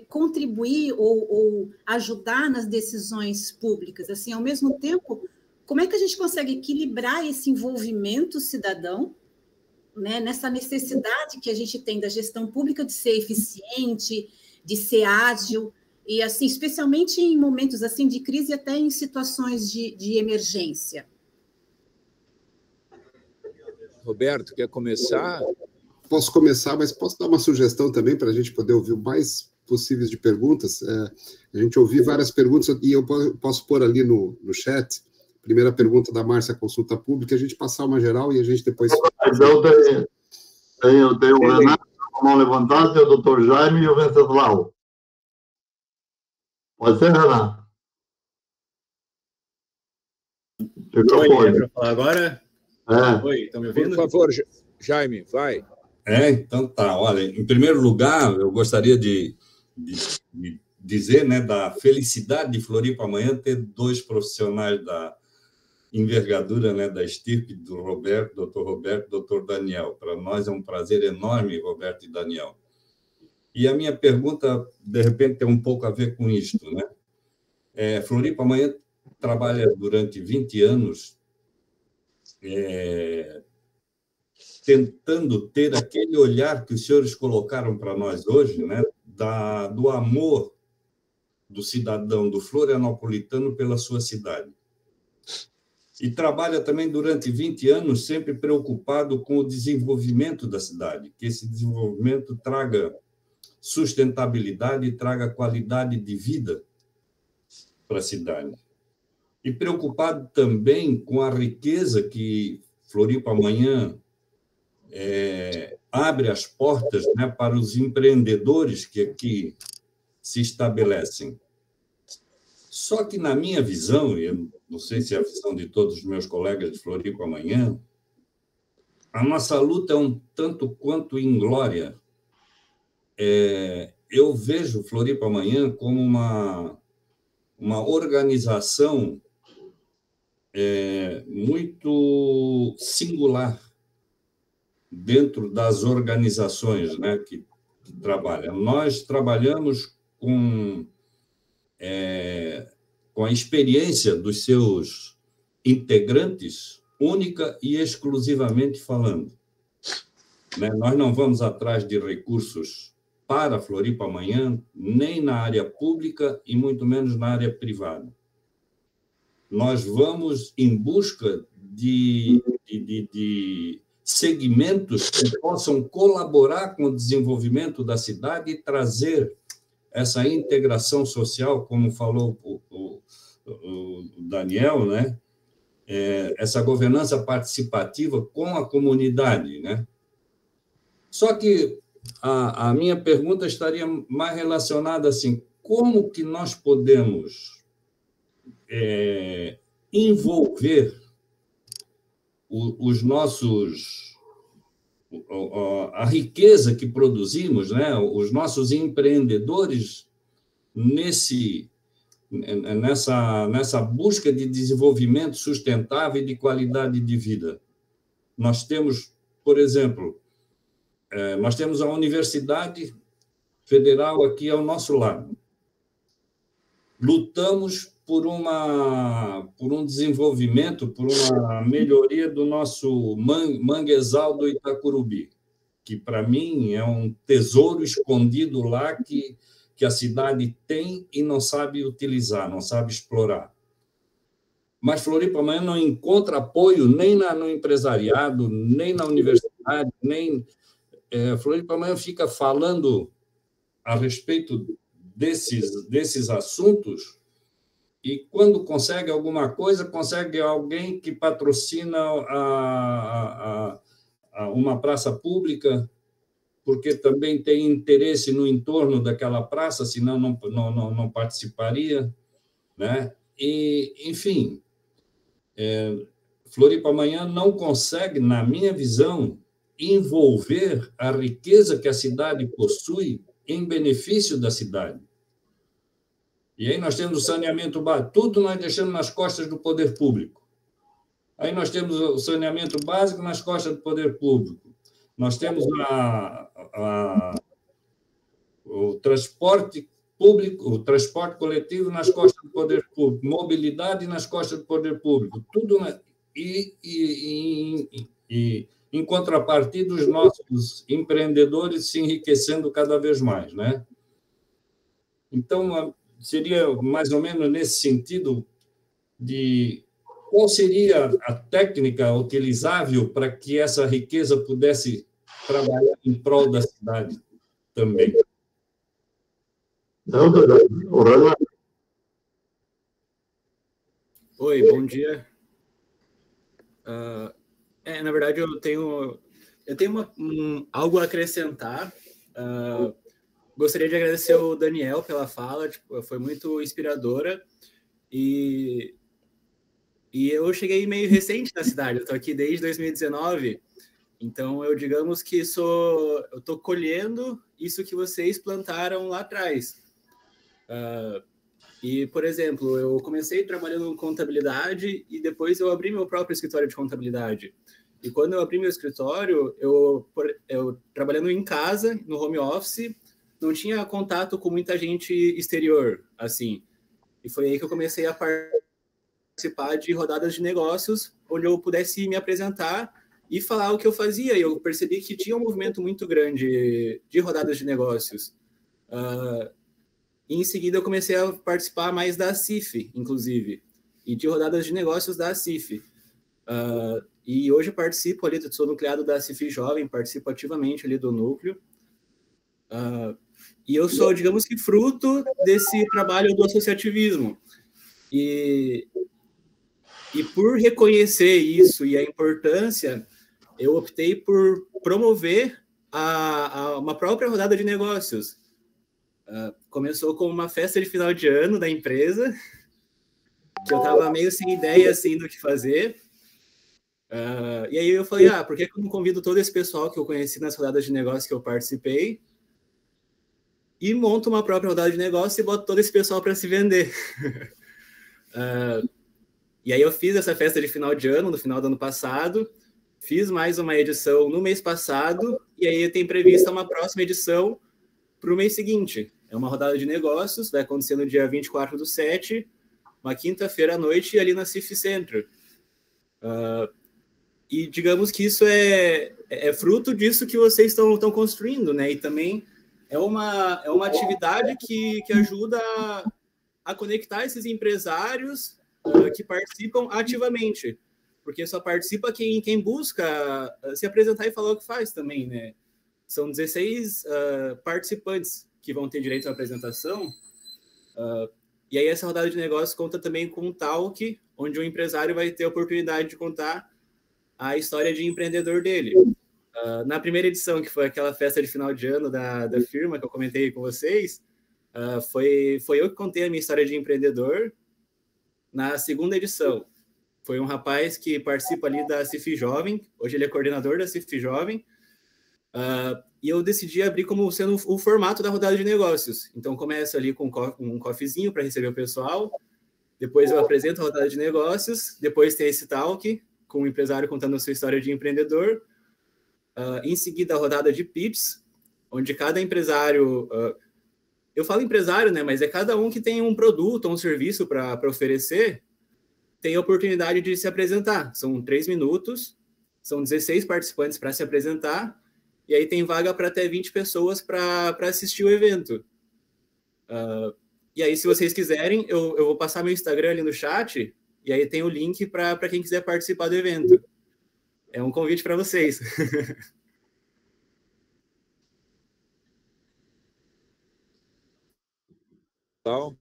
contribuir ou ajudar nas decisões públicas? Assim, ao mesmo tempo, como é que a gente consegue equilibrar esse envolvimento cidadão, né, nessa necessidade que a gente tem da gestão pública de ser eficiente, de ser ágil, e assim, especialmente em momentos assim de crise e até em situações de emergência? Roberto, quer começar? Posso começar, mas posso dar uma sugestão também para a gente poder ouvir o mais possíveis de perguntas. A gente ouviu várias perguntas e eu posso pôr ali no chat. Primeira pergunta da Márcia, consulta pública, a gente passar uma geral e a gente depois... Então, tem o Renato, com a mão levantada, o doutor Jaime e o Venceslau. Pode ser, Renato? Oi, é para falar agora? Oi, estão me ouvindo? Por favor, Jaime, vai. Então tá. Olha, em primeiro lugar, eu gostaria de dizer, né, da felicidade de Floripa amanhã ter dois profissionais da envergadura, né, da estirpe do Roberto, doutor Roberto, doutor Daniel. Para nós é um prazer enorme, Roberto e Daniel. E a minha pergunta, de repente, tem um pouco a ver com isto, né? Floripa amanhã trabalha durante 20 anos tentando ter aquele olhar que os senhores colocaram para nós hoje, né, do amor do cidadão, do florianopolitano pela sua cidade. E trabalha também durante 20 anos sempre preocupado com o desenvolvimento da cidade, que esse desenvolvimento traga sustentabilidade e traga qualidade de vida para a cidade. E preocupado também com a riqueza que Floripa amanhã abre as portas, né, para os empreendedores que aqui se estabelecem. Só que, na minha visão, e eu não sei se é a visão de todos os meus colegas de Floripa amanhã, a nossa luta é um tanto quanto inglória. Eu vejo Floripa amanhã como uma organização muito singular dentro das organizações, né, que trabalham. Nós trabalhamos com a experiência dos seus integrantes, única e exclusivamente falando, né? Nós não vamos atrás de recursos para Floripa amanhã, nem na área pública e muito menos na área privada. Nós vamos em busca de segmentos que possam colaborar com o desenvolvimento da cidade e trazer essa integração social, como falou o Daniel, né? Essa governança participativa com a comunidade, né? Só que a minha pergunta estaria mais relacionada assim, como que nós podemos envolver os nossos... a riqueza que produzimos, né? Os nossos empreendedores nessa busca de desenvolvimento sustentável e de qualidade de vida. Nós temos, por exemplo, nós temos a Universidade Federal aqui ao nosso lado. Lutamos por um desenvolvimento, por uma melhoria do nosso manguezal do Itacurubi, que, para mim, é um tesouro escondido lá que a cidade tem e não sabe utilizar, não sabe explorar. Mas Floripa amanhã não encontra apoio nem no empresariado, nem na universidade, nem... Floripa amanhã fica falando a respeito desses assuntos e, quando consegue alguma coisa, consegue alguém que patrocina uma praça pública porque também tem interesse no entorno daquela praça, senão não participaria, né? E, enfim, Floripa Amanhã não consegue, na minha visão, envolver a riqueza que a cidade possui em benefício da cidade. E aí nós temos o saneamento básico, tudo nós deixamos nas costas do poder público. Aí nós temos o saneamento básico nas costas do poder público. Nós temos o transporte público, o transporte coletivo nas costas do poder público, mobilidade nas costas do poder público, tudo em contrapartida os nossos empreendedores se enriquecendo cada vez mais, né? Então, seria mais ou menos nesse sentido de qual seria a técnica utilizável para que essa riqueza pudesse trabalhar em prol da cidade também. Oi, bom dia. Na verdade, eu tenho algo a acrescentar. Gostaria de agradecer ao Daniel pela fala, foi muito inspiradora. E eu cheguei meio recente na cidade, eu estou aqui desde 2019, então digamos que eu estou colhendo isso que vocês plantaram lá atrás. E, por exemplo, eu comecei trabalhando em contabilidade e depois eu abri meu próprio escritório de contabilidade. E quando eu abri meu escritório, eu trabalhando em casa, no home office, não tinha contato com muita gente exterior, assim. E foi aí que eu comecei a participar de rodadas de negócios, onde eu pudesse me apresentar e falar o que eu fazia. E eu percebi que tinha um movimento muito grande de rodadas de negócios. E em seguida eu comecei a participar mais da CIF, inclusive, e de rodadas de negócios da CIF. E hoje eu participo ali, sou nucleado da CIF Jovem, participo ativamente ali do núcleo. E eu sou, digamos que, fruto desse trabalho do associativismo. E por reconhecer isso e a importância, eu optei por promover uma própria rodada de negócios. Começou com uma festa de final de ano da empresa, que eu estava meio sem ideia assim, do que fazer. E aí eu falei, por que eu não convido todo esse pessoal que eu conheci nas rodadas de negócios que eu participei e monto uma própria rodada de negócio e boto todo esse pessoal para se vender. E aí eu fiz essa festa de final de ano, no final do ano passado, fiz mais uma edição no mês passado, e aí tem prevista uma próxima edição para o mês seguinte. É uma rodada de negócios, vai acontecer no dia 24/7, uma quinta-feira à noite, ali na CIF Centro. E digamos que isso é fruto disso que vocês estão construindo, né? E também é uma atividade que ajuda a conectar esses empresários que participam ativamente, porque só participa quem busca se apresentar e falar o que faz também, né? São 16 participantes que vão ter direito à apresentação, e aí essa rodada de negócios conta também com um talk, onde o empresário vai ter a oportunidade de contar a história de empreendedor dele. Na primeira edição, que foi aquela festa de final de ano da firma que eu comentei com vocês, foi eu que contei a minha história de empreendedor. Na segunda edição, foi um rapaz que participa ali da CIF Jovem, hoje ele é coordenador da CIF Jovem, e eu decidi abrir como sendo o formato da rodada de negócios. Então, começa ali com um cofezinho para receber o pessoal, depois eu apresento a rodada de negócios, depois tem esse talk com o empresário contando a sua história de empreendedor, em seguida a rodada de pitches, onde cada empresário... eu falo empresário, né? Mas é cada um que tem um produto ou um serviço para oferecer, tem a oportunidade de se apresentar. São 3 minutos, são 16 participantes para se apresentar, e aí tem vaga para até 20 pessoas para assistir o evento. E aí, se vocês quiserem, eu vou passar meu Instagram ali no chat, e aí tem o link para quem quiser participar do evento. É um convite para vocês. Então,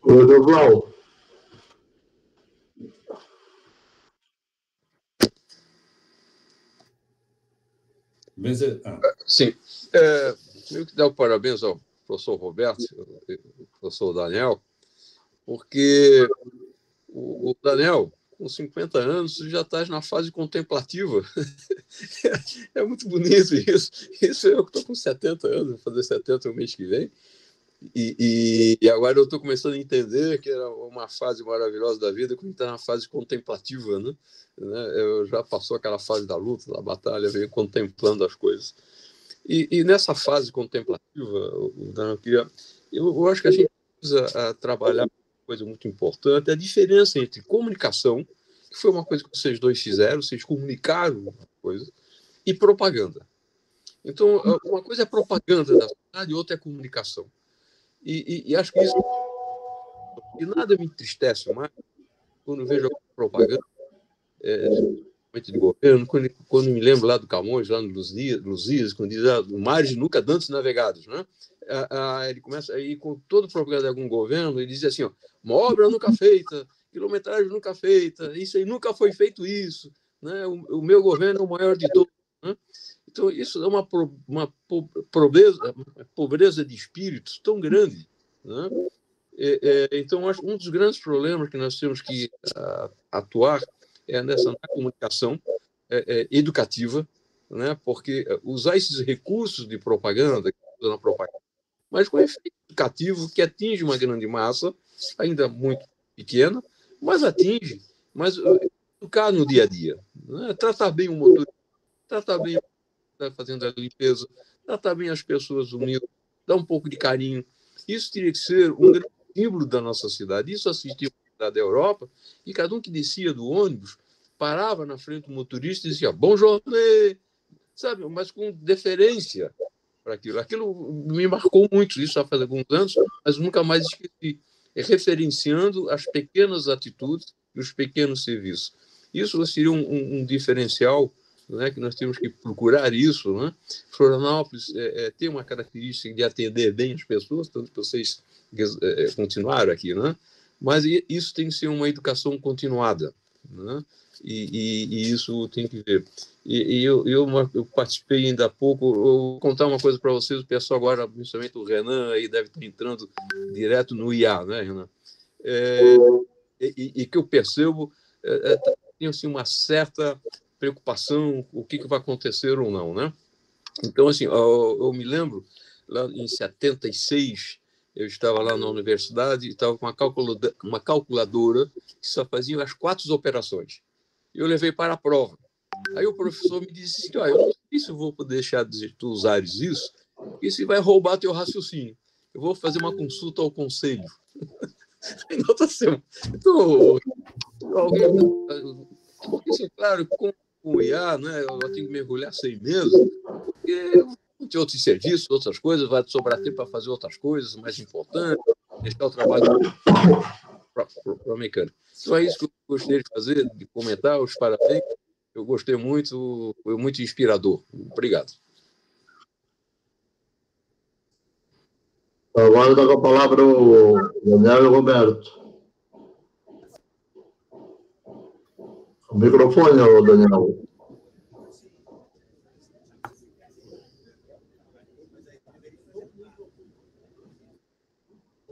Oi, Douglas. Sim. Eu que dar parabéns ao professor Roberto, ao professor Daniel, porque o Daniel, com 50 anos, já está na fase contemplativa. É muito bonito isso. Isso eu que estou com 70 anos, vou fazer 70 no mês que vem. E agora eu estou começando a entender que era uma fase maravilhosa da vida, quando está na fase contemplativa, né? Eu já passou aquela fase da luta, da batalha, veio contemplando as coisas. E nessa fase contemplativa, eu acho que a gente precisa trabalhar uma coisa muito importante, a diferença entre comunicação, que foi uma coisa que vocês dois fizeram, vocês comunicaram uma coisa, e propaganda. Então, uma coisa é propaganda da cidade e outra é comunicação. E acho que isso... E nada me entristece mais quando vejo propaganda de governo, quando me lembro lá do Camões, lá no Lusíadas, quando diz mares nunca dantes navegados, né? Ele começa aí com todo propaganda de algum governo, ele diz assim, ó, uma obra nunca feita, quilometragem nunca feita, isso aí nunca foi feito isso, né? O meu governo é o maior de todos, né? Então isso é uma pobreza de espírito tão grande, né? Então acho que um dos grandes problemas que nós temos que atuar é na comunicação educativa, né? Porque usar esses recursos de propaganda, mas com efeito educativo que atinge uma grande massa, ainda muito pequena, mas atinge, mas educar no dia a dia, né? Tratar bem o motorista, tratar bem fazendo a limpeza, tratar bem as pessoas humildes, dar um pouco de carinho. Isso teria que ser um grande símbolo da nossa cidade. Isso assistia da Europa, e cada um que descia do ônibus parava na frente do motorista e dizia bom jornê, sabe? Mas com deferência para aquilo. Aquilo me marcou muito, isso já faz alguns anos, mas nunca mais esqueci. Referenciando as pequenas atitudes e os pequenos serviços. Isso seria um diferencial, né, que nós temos que procurar isso, né? Florianópolis tem uma característica de atender bem as pessoas, tanto que vocês continuaram aqui, né? Mas isso tem que ser uma educação continuada, né? E isso tem que ver. Eu participei ainda há pouco, eu vou contar uma coisa para vocês, o pessoal agora, principalmente o Renan, aí deve estar entrando direto no IA, né, Renan? E que eu percebo, tem assim, uma certa preocupação, o que vai acontecer ou não, né? Então, assim, eu me lembro, lá em 76, eu estava lá na universidade e estava com uma calculadora que só fazia as 4 operações. Eu levei para a prova. Aí o professor me disse assim, eu não sei se eu vou poder deixar de tu usares isso, porque isso vai roubar teu raciocínio. Eu vou fazer uma consulta ao conselho. Então, porque, assim, claro, com o IA, né, eu tenho que mergulhar 6 meses, porque vão ter outros serviços, outras coisas, vai sobrar tempo para fazer outras coisas mais importantes, deixar o trabalho para o mecânico. Então é isso que eu gostaria de fazer, de comentar, os parabéns. Eu gostei muito, foi muito inspirador. Obrigado. Agora dá a palavra o Daniel e o Roberto. O microfone, Daniel.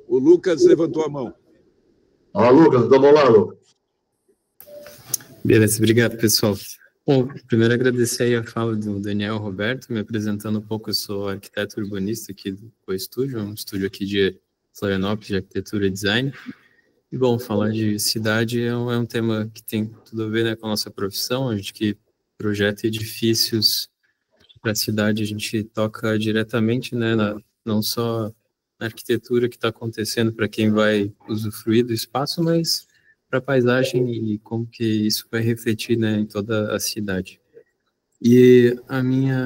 O Lucas levantou a mão. Lucas, vamos lá, Lucas. Beleza, obrigado, pessoal. Bom, primeiro agradecer aí a fala do Daniel Roberto, me apresentando um pouco, eu sou arquiteto urbanista aqui do CoEstúdio, um estúdio aqui de Florianópolis, de arquitetura e design. E, bom, falar de cidade é um tema que tem tudo a ver, né, com a nossa profissão, a gente que projeta edifícios para a cidade, a gente toca diretamente, né, não só na arquitetura que está acontecendo para quem vai usufruir do espaço, mas para a paisagem e como que isso vai refletir, né, em toda a cidade. E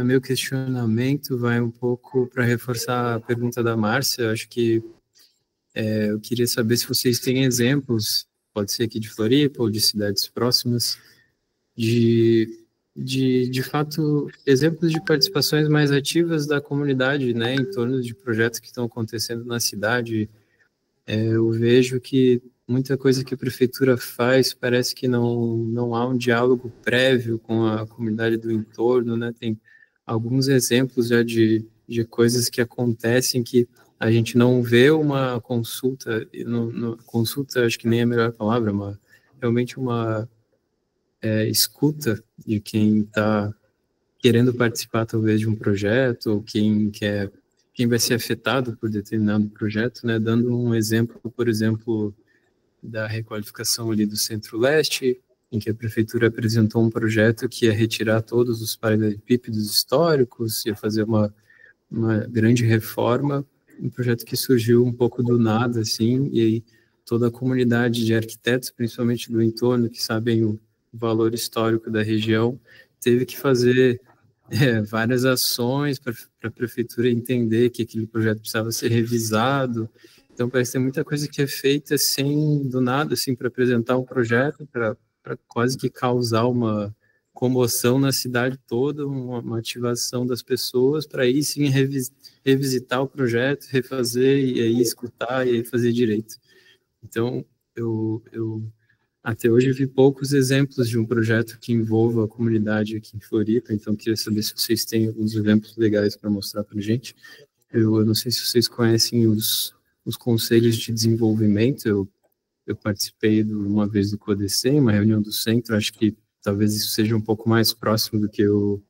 meu questionamento vai um pouco para reforçar a pergunta da Márcia. Acho que eu queria saber se vocês têm exemplos, pode ser aqui de Floripa ou de cidades próximas, de fato, exemplos de participações mais ativas da comunidade, né, em torno de projetos que estão acontecendo na cidade. Eu vejo que muita coisa que a prefeitura faz parece que não há um diálogo prévio com a comunidade do entorno, né? Tem alguns exemplos já de coisas que acontecem que a gente não vê uma consulta, consulta acho que nem é a melhor palavra, mas realmente uma escuta de quem está querendo participar talvez de um projeto, ou quem vai ser afetado por determinado projeto, né? Dando um exemplo, por exemplo, da requalificação ali do Centro-Leste, em que a prefeitura apresentou um projeto que ia retirar todos os paralelepípedos históricos, ia fazer uma grande reforma, um projeto que surgiu um pouco do nada, assim, e aí toda a comunidade de arquitetos, principalmente do entorno, que sabem o valor histórico da região, teve que fazer várias ações para a prefeitura entender que aquele projeto precisava ser revisado. Então, parece ter muita coisa que é feita sem, do nada, assim, para apresentar um projeto, para quase que causar uma comoção na cidade toda, uma ativação das pessoas, para aí sim revisitar o projeto, refazer, e aí escutar, e aí fazer direito. Então, eu até hoje vi poucos exemplos de um projeto que envolva a comunidade aqui em Floripa, então queria saber se vocês têm alguns exemplos legais para mostrar para a gente. Eu não sei se vocês conhecem os conselhos de desenvolvimento, eu participei uma vez do CODECEM, uma reunião do centro, acho que talvez isso seja um pouco mais próximo do que eu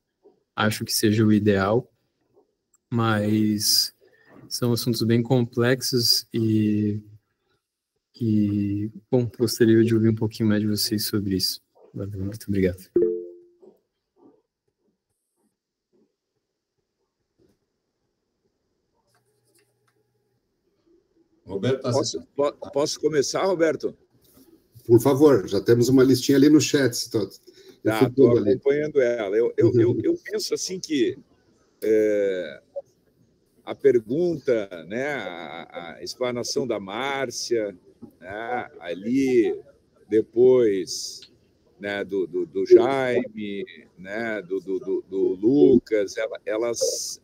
acho que seja o ideal, mas são assuntos bem complexos e bom, gostaria de ouvir um pouquinho mais de vocês sobre isso. Valeu, muito obrigado. Roberto, posso começar, Roberto? Por favor, já temos uma listinha ali no chat. Estou acompanhando ela. Eu penso assim que a pergunta, né, a explanação da Márcia, né, ali, depois, né, do Jaime, né, do Lucas, elas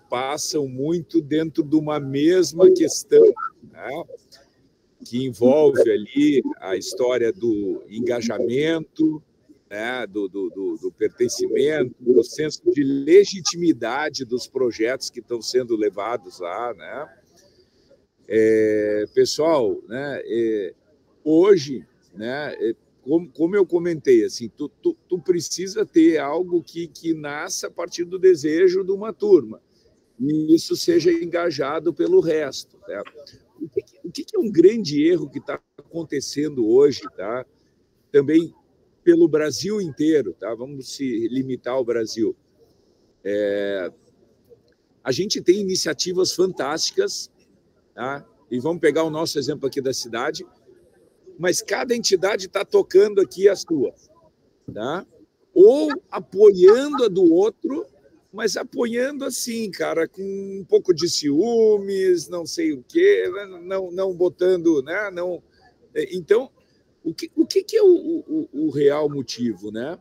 passam muito dentro de uma mesma questão, né, que envolve ali a história do engajamento, né, do pertencimento, do senso de legitimidade dos projetos que estão sendo levados lá, né? Pessoal, né, hoje, né, como eu comentei, assim, tu precisa ter algo que nasça a partir do desejo de uma turma e isso seja engajado pelo resto, né? O que é um grande erro que está acontecendo hoje, tá? Também pelo Brasil inteiro, tá? Vamos se limitar ao Brasil. A gente tem iniciativas fantásticas, tá? E vamos pegar o nosso exemplo aqui da cidade, mas cada entidade está tocando aqui a sua, tá? Ou apoiando a do outro, mas apoiando assim, cara, com um pouco de ciúmes, não sei o quê, não botando, né? Não. Então, o que é o real motivo, né?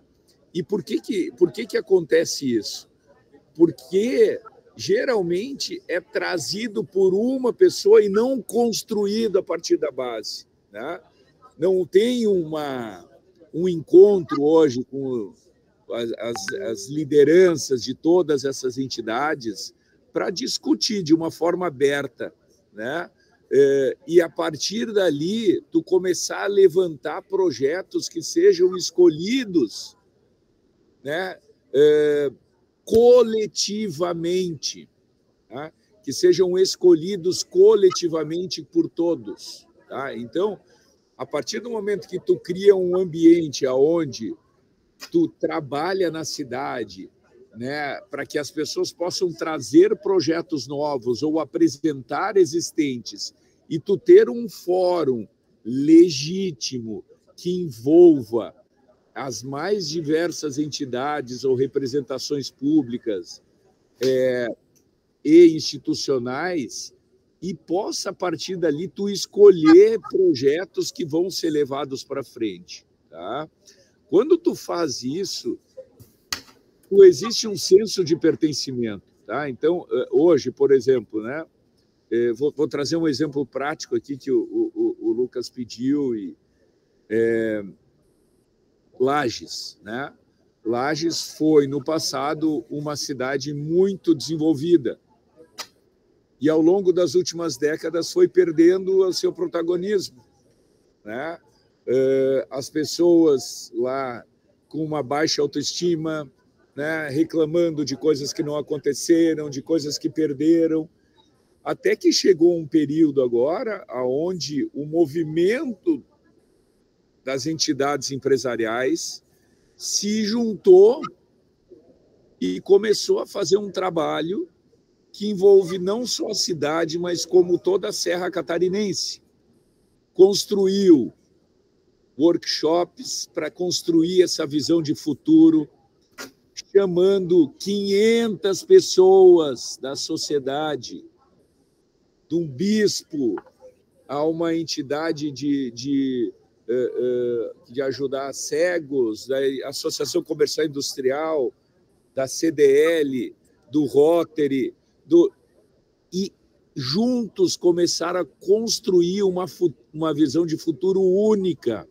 E por que acontece isso? Porque geralmente é trazido por uma pessoa e não construído a partir da base, né? Não tem um encontro hoje com as lideranças de todas essas entidades para discutir de uma forma aberta, né? E a partir dali tu começar a levantar projetos que sejam escolhidos, né? Coletivamente, tá? Que sejam escolhidos coletivamente por todos, tá? Então, a partir do momento que tu cria um ambiente aonde tu trabalha na cidade, né, para que as pessoas possam trazer projetos novos ou apresentar existentes, e tu ter um fórum legítimo que envolva as mais diversas entidades ou representações públicas e institucionais, e possa, a partir dali, tu escolher projetos que vão ser levados para frente, tá? Quando tu faz isso, existe um senso de pertencimento, tá? Então, hoje, por exemplo, né, vou trazer um exemplo prático aqui que o Lucas pediu, Lages, né? Lages foi, no passado, uma cidade muito desenvolvida. E, ao longo das últimas décadas, foi perdendo o seu protagonismo, né? As pessoas lá com uma baixa autoestima, né, reclamando de coisas que não aconteceram, de coisas que perderam, até que chegou um período agora onde o movimento das entidades empresariais se juntou e começou a fazer um trabalho que envolve não só a cidade, mas como toda a Serra Catarinense. Construiu workshops para construir essa visão de futuro, chamando 500 pessoas da sociedade, de um bispo a uma entidade de ajudar cegos, da Associação Comercial Industrial, da CDL, do Rotary, e juntos começaram a construir uma visão de futuro única,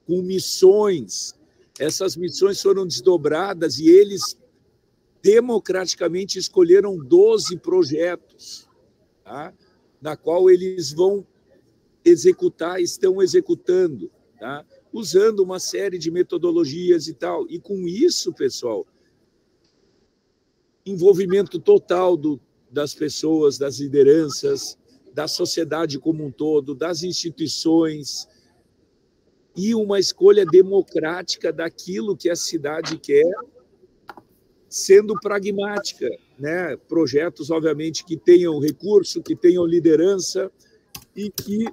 com missões. Essas missões foram desdobradas e eles democraticamente escolheram 12 projetos, tá? Na qual eles vão executar, estão executando, tá? Usando uma série de metodologias e tal. E com isso, pessoal, envolvimento total das pessoas, das lideranças, da sociedade como um todo, das instituições, e uma escolha democrática daquilo que a cidade quer, sendo pragmática, né? Projetos, obviamente, que tenham recurso, que tenham liderança e que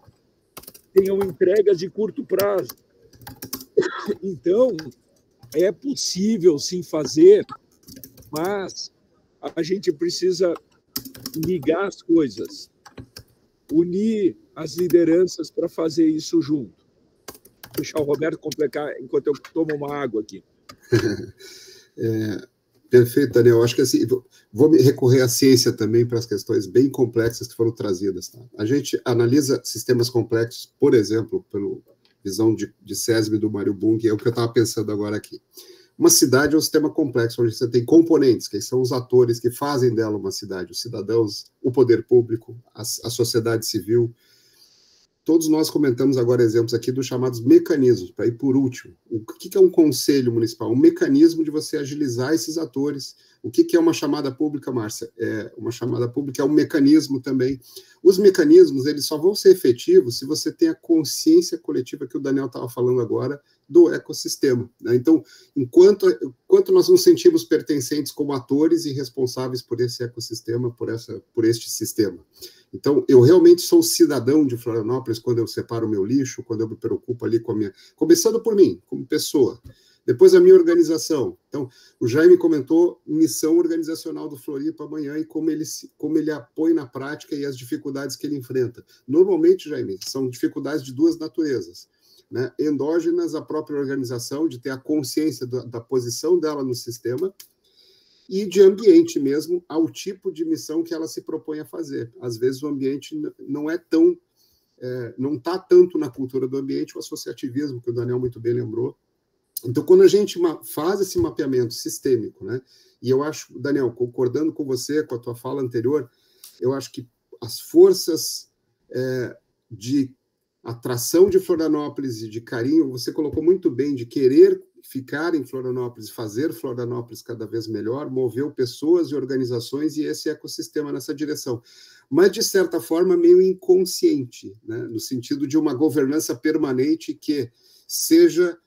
tenham entregas de curto prazo. Então, é possível sim fazer, mas a gente precisa ligar as coisas, unir as lideranças para fazer isso junto. Vou deixar o Roberto completar enquanto eu tomo uma água aqui. Perfeito, Daniel. Acho que assim, vou recorrer à ciência também para as questões bem complexas que foram trazidas. Tá? A gente analisa sistemas complexos, por exemplo, pela visão de SESB do Mário Bung, é o que eu estava pensando agora aqui. Uma cidade é um sistema complexo, onde você tem componentes, que são os atores que fazem dela uma cidade, os cidadãos, o poder público, a sociedade civil. Todos nós comentamos agora exemplos aqui dos chamados mecanismos, para ir por último. O que é um conselho municipal? Um mecanismo de você agilizar esses atores. O que é uma chamada pública, Márcia? Uma chamada pública é um mecanismo também. Os mecanismos, eles só vão ser efetivos se você tem a consciência coletiva que o Daniel estava falando agora do ecossistema, né? Então, enquanto nós nos sentimos pertencentes como atores e responsáveis por esse ecossistema, por este sistema. Então, eu realmente sou cidadão de Florianópolis quando eu separo o meu lixo, quando eu me preocupo ali com a minha... Começando por mim, como pessoa. Depois a minha organização. Então, o Jaime comentou missão organizacional do Floripa amanhã e como ele apoia na prática e as dificuldades que ele enfrenta. Normalmente, Jaime, são dificuldades de duas naturezas, né? Endógenas, a própria organização, de ter a consciência da posição dela no sistema, e de ambiente mesmo, ao tipo de missão que ela se propõe a fazer. Às vezes o ambiente não é tão... não está tanto na cultura do ambiente, o associativismo, que o Daniel muito bem lembrou. Então, quando a gente faz esse mapeamento sistêmico, né, e eu acho, Daniel, concordando com você, com a tua fala anterior, eu acho que as forças de atração de Florianópolis e de carinho, você colocou muito bem, de querer ficar em Florianópolis, fazer Florianópolis cada vez melhor, moveu pessoas e organizações e esse ecossistema nessa direção. Mas, de certa forma, meio inconsciente, né, no sentido de uma governança permanente que seja...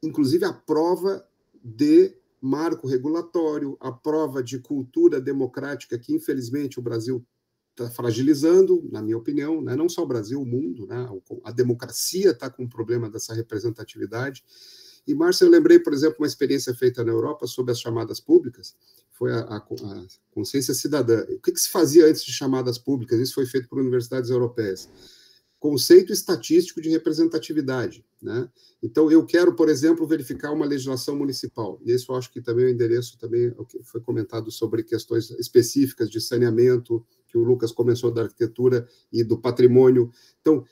inclusive a prova de marco regulatório, a prova de cultura democrática que, infelizmente, o Brasil está fragilizando, na minha opinião, né? Não só o Brasil, o mundo, né? A democracia está com um problema dessa representatividade. E, Márcia, eu lembrei, por exemplo, uma experiência feita na Europa sobre as chamadas públicas, foi a consciência cidadã. O que se fazia antes de chamadas públicas? Isso foi feito por universidades europeias. Conceito estatístico de representatividade, né? Então, eu quero, por exemplo, verificar uma legislação municipal, e isso eu acho que também o endereço também é o que foi comentado sobre questões específicas de saneamento, que o Lucas começou da arquitetura e do patrimônio. Então,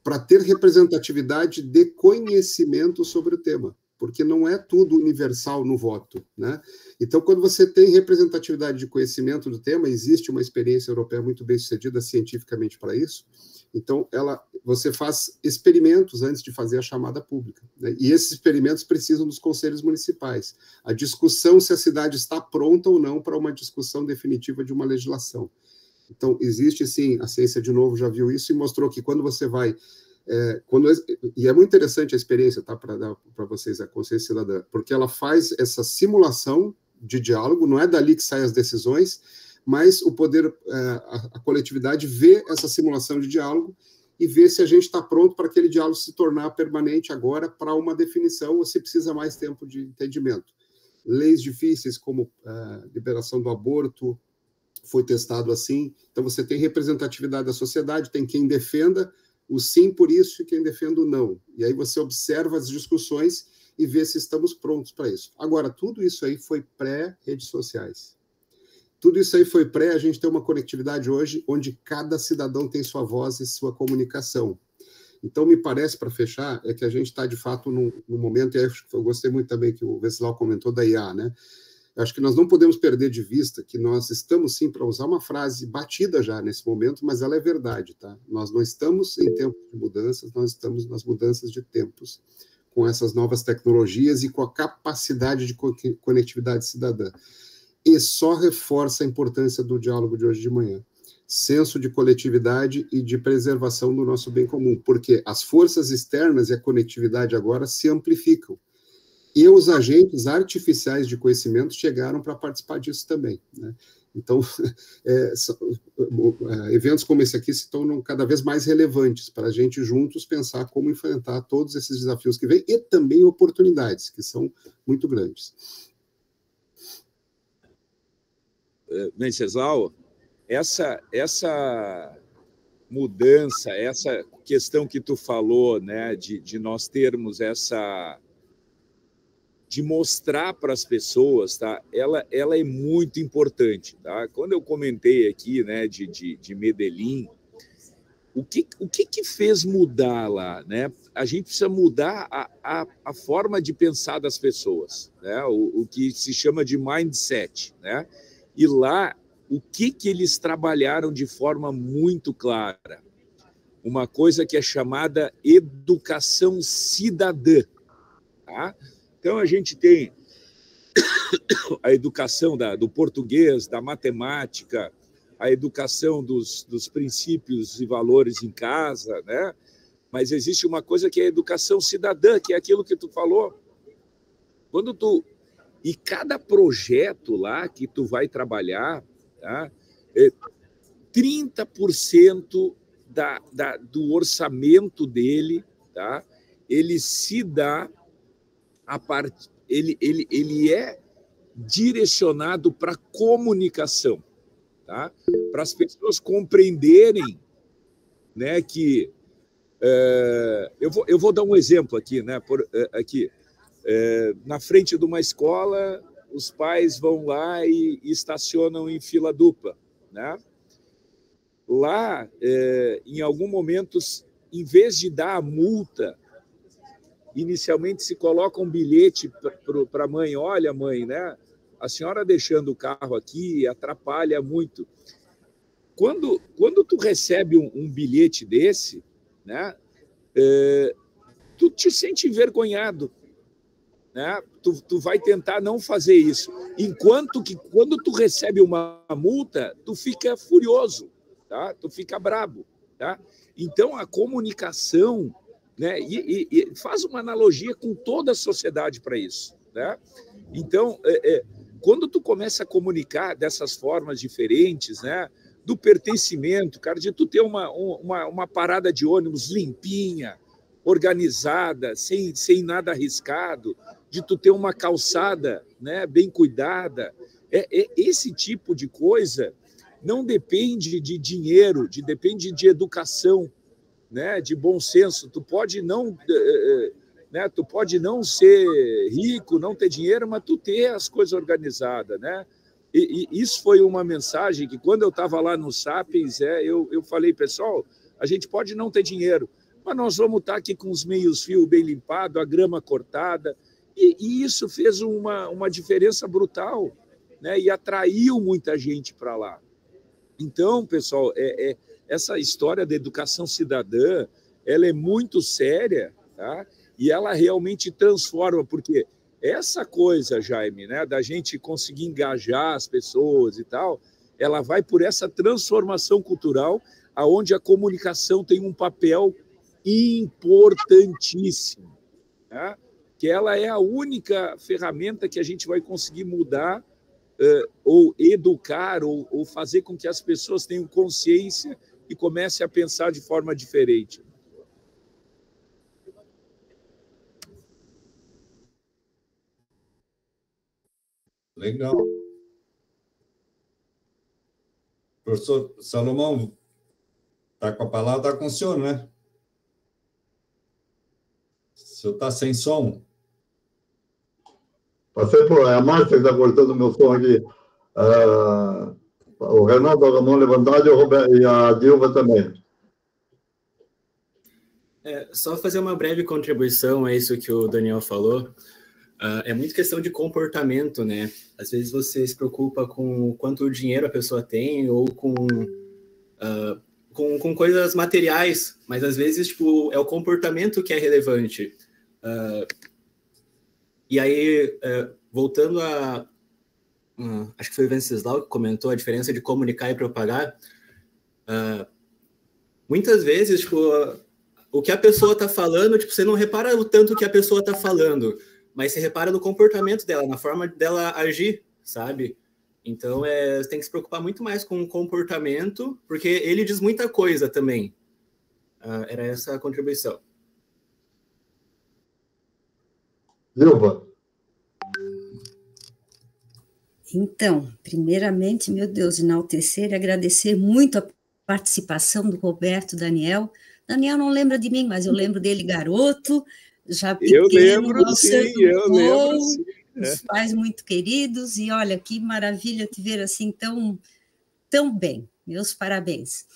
para ter representatividade de conhecimento sobre o tema, porque não é tudo universal no voto, né? Então, quando você tem representatividade de conhecimento do tema, existe uma experiência europeia muito bem sucedida cientificamente para isso. Então, você faz experimentos antes de fazer a chamada pública, né? E esses experimentos precisam dos conselhos municipais. A discussão se a cidade está pronta ou não para uma discussão definitiva de uma legislação. Então, existe, sim, a ciência, de novo, já viu isso e mostrou que quando você vai... e é muito interessante a experiência, tá, para dar para vocês, a consciência cidadã, porque ela faz essa simulação de diálogo, não é dali que saem as decisões, mas o poder, a coletividade vê essa simulação de diálogo e vê se a gente está pronto para aquele diálogo se tornar permanente agora para uma definição ou se precisa mais tempo de entendimento. Leis difíceis como liberação do aborto foi testado assim. Então você tem representatividade da sociedade, tem quem defenda o sim por isso e quem defenda o não. E aí você observa as discussões e vê se estamos prontos para isso. Agora, tudo isso aí foi pré-redes sociais. Tudo isso aí foi a gente ter uma conectividade hoje onde cada cidadão tem sua voz e sua comunicação. Então, me parece, para fechar, é que a gente está, de fato, num momento, e eu gostei muito também que o Venceslau comentou da IA, né? Eu acho que nós não podemos perder de vista que nós estamos, sim, para usar uma frase batida já nesse momento, mas ela é verdade, tá? Nós não estamos em tempos de mudanças, nós estamos nas mudanças de tempos, com essas novas tecnologias e com a capacidade de conectividade cidadã. E só reforça a importância do diálogo de hoje de manhã. Senso de coletividade e de preservação do nosso bem comum, porque as forças externas e a conectividade agora se amplificam. E os agentes artificiais de conhecimento chegaram para participar disso também, né? Então, eventos como esse aqui se tornam cada vez mais relevantes para a gente juntos pensar como enfrentar todos esses desafios que vêm e também oportunidades, que são muito grandes. Venceslau, essa mudança, essa questão que tu falou, né, de nós termos essa... de mostrar para as pessoas, tá? Ela é muito importante, tá? Quando eu comentei aqui, né, de Medellín, o que fez mudar lá, né? A gente precisa mudar a forma de pensar das pessoas, né? O que se chama de mindset, né? E lá, o que eles trabalharam de forma muito clara? Uma coisa que é chamada educação cidadã, tá? Então, a gente tem a educação do português, da matemática, a educação dos princípios e valores em casa, né? Mas existe uma coisa que é a educação cidadã, que é aquilo que tu falou. E cada projeto lá que tu vai trabalhar, tá? 30% do orçamento dele, tá? Ele se dá ele é direcionado para comunicação, tá? Para as pessoas compreenderem, né, que eu vou dar um exemplo aqui, né? Na frente de uma escola, os pais vão lá e estacionam em fila dupla, né? Lá, em algum momento, em vez de dar a multa, inicialmente se coloca um bilhete para a mãe. Olha, mãe, né? A senhora deixando o carro aqui atrapalha muito. Quando tu recebe um bilhete desse, né? Tu te sente envergonhado, né? Tu vai tentar não fazer isso. Enquanto que quando tu recebe uma multa, tu fica furioso, tá? Tu fica brabo, tá? Então a comunicação, né? E faz uma analogia com toda a sociedade para isso, né? Então, quando tu começa a comunicar dessas formas diferentes, né? Do pertencimento, cara, de tu ter uma parada de ônibus limpinha, organizada, sem nada arriscado, de tu ter uma calçada, né, bem cuidada. Esse tipo de coisa não depende de dinheiro, depende de educação, né, de bom senso. Tu pode não ser rico, não ter dinheiro, mas tu ter as coisas organizadas, né? E isso foi uma mensagem que, quando eu estava lá no Sapiens, eu falei, pessoal, a gente pode não ter dinheiro, mas nós vamos estar aqui com os meios-fios bem limpados, a grama cortada, E isso fez uma diferença brutal, né? E atraiu muita gente para lá. Então, pessoal, essa história da educação cidadã, ela é muito séria, tá? E ela realmente transforma, porque essa coisa, Jaime, né, da gente conseguir engajar as pessoas e tal, ela vai por essa transformação cultural, aonde a comunicação tem um papel importantíssimo, né? Que ela é a única ferramenta que a gente vai conseguir mudar, ou educar, ou fazer com que as pessoas tenham consciência e comecem a pensar de forma diferente. Legal. Professor Salomão, está com a palavra, está com o senhor, né? O senhor está sem som? Passei por a Márcia que está cortando meu som aqui. O Renato a mão levantada e a Dilva também. Só fazer uma breve contribuição a isso que o Daniel falou. É muito questão de comportamento, né? Às vezes você se preocupa com quanto dinheiro a pessoa tem ou com coisas materiais, mas às vezes tipo, é o comportamento que é relevante. E aí, voltando a... acho que foi o Venceslau que comentou a diferença de comunicar e propagar. Muitas vezes, tipo, o que a pessoa está falando, tipo, você não repara o tanto que a pessoa está falando, mas você repara no comportamento dela, na forma dela agir, sabe? Então, você tem que se preocupar muito mais com o comportamento, porque ele diz muita coisa também. Era essa a contribuição. Dilva. Então, primeiramente, meu Deus, enaltecer e agradecer muito a participação do Roberto Daniel. Daniel não lembra de mim, mas eu lembro dele garoto, já pequeno. Eu lembro, sim, eu lembro, sim. Os pais muito queridos, e olha, que maravilha te ver assim tão bem. Meus parabéns.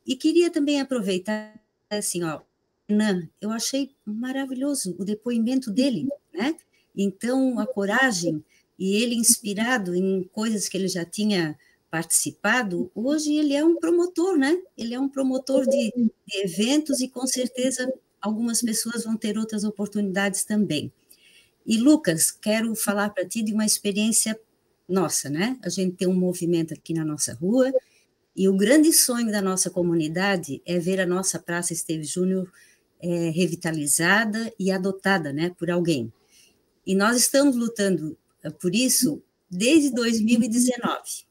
E queria também aproveitar, assim, ó, Renan, eu achei maravilhoso o depoimento dele, né? Então, a coragem, e ele inspirado em coisas que ele já tinha participado, hoje ele é um promotor, né? Ele é um promotor de eventos e, com certeza, algumas pessoas vão ter outras oportunidades também. E, Lucas, quero falar para ti de uma experiência nossa, né? A gente tem um movimento aqui na nossa rua, e o grande sonho da nossa comunidade é ver a nossa Praça Esteves Júnior revitalizada e adotada, né, por alguém. E nós estamos lutando por isso desde 2019.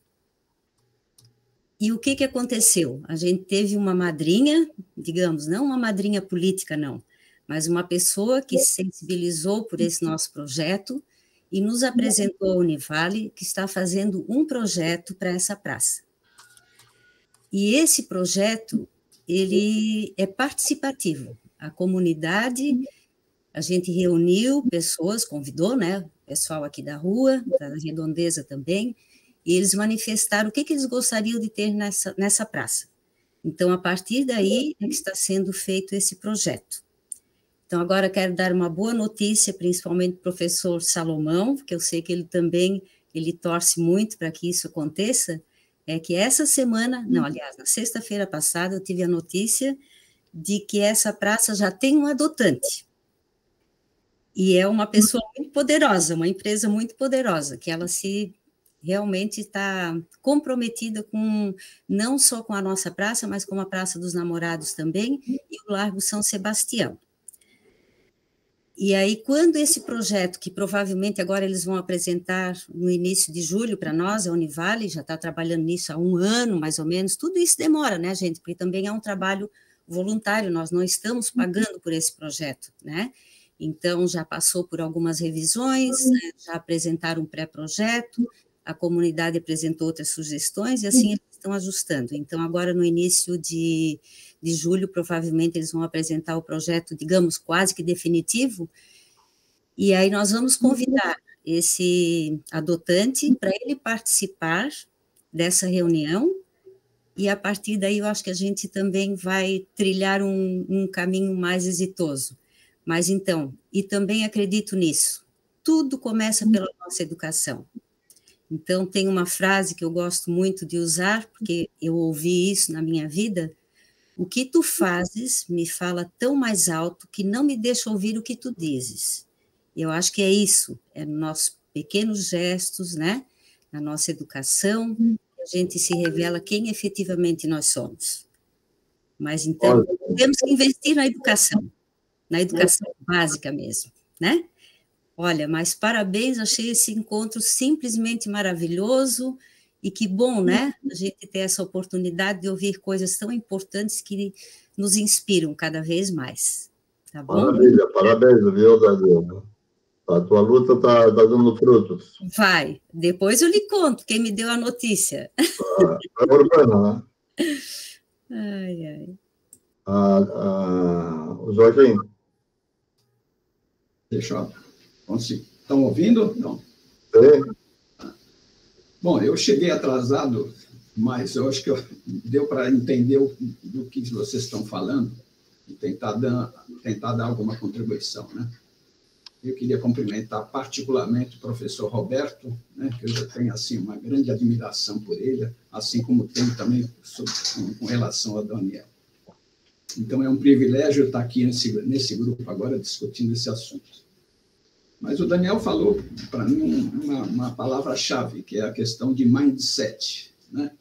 E o que aconteceu? A gente teve uma madrinha, digamos, não uma madrinha política, não, mas uma pessoa que se sensibilizou por esse nosso projeto e nos apresentou a Univale, que está fazendo um projeto para essa praça. E esse projeto, ele é participativo. A comunidade, a gente reuniu pessoas, convidou, né, pessoal aqui da rua, da redondeza também, e eles manifestaram o que eles gostariam de ter nessa praça. Então, a partir daí é que está sendo feito esse projeto. Então, agora quero dar uma boa notícia, principalmente para o professor Salomão, porque eu sei que ele também torce muito para que isso aconteça, é que essa semana, não, aliás, na sexta-feira passada, eu tive a notícia de que essa praça já tem um adotante. E é uma pessoa muito poderosa, uma empresa muito poderosa, que ela realmente está comprometida não só com a nossa praça, mas com a Praça dos Namorados também, e o Largo São Sebastião. E aí, quando esse projeto, que provavelmente agora eles vão apresentar no início de julho para nós, a Univale já está trabalhando nisso há 1 ano, mais ou menos, tudo isso demora, né, gente? Porque também é um trabalho voluntário, nós não estamos pagando por esse projeto, né? Então, já passou por algumas revisões, já apresentaram um pré-projeto, a comunidade apresentou outras sugestões, e assim eles estão ajustando. Então, agora, no início de julho, provavelmente eles vão apresentar o projeto, digamos, quase que definitivo, e aí nós vamos convidar esse adotante para ele participar dessa reunião, e a partir daí eu acho que a gente também vai trilhar um caminho mais exitoso. Mas então, e também acredito nisso, tudo começa pela nossa educação. Então, tem uma frase que eu gosto muito de usar, porque eu ouvi isso na minha vida: o que tu fazes me fala tão mais alto que não me deixa ouvir o que tu dizes. Eu acho que é isso, é nossos pequenos gestos, né? Na nossa educação, a gente se revela quem efetivamente nós somos. Mas, então, temos que investir na educação básica mesmo, né? Olha, mas parabéns, achei esse encontro simplesmente maravilhoso, e que bom, né? A gente ter essa oportunidade de ouvir coisas tão importantes que nos inspiram cada vez mais. Tá bom? Maravilha, parabéns, viu, Daniel? A tua luta está dando frutos. Vai, depois eu lhe conto quem me deu a notícia. É urbana, né? Ai, ai. O Joaquim. Deixa eu... Estão ouvindo? Não. Sim. Bom, eu cheguei atrasado, mas eu acho que deu para entender do que vocês estão falando e tentar dar alguma contribuição, né? Eu queria cumprimentar particularmente o professor Roberto, né, que eu já tenho assim, uma grande admiração por ele, assim como tenho também com relação a Daniel. Então, é um privilégio estar aqui nesse grupo agora discutindo esse assunto. Mas o Daniel falou, para mim, uma palavra-chave, que é a questão de mindset, né?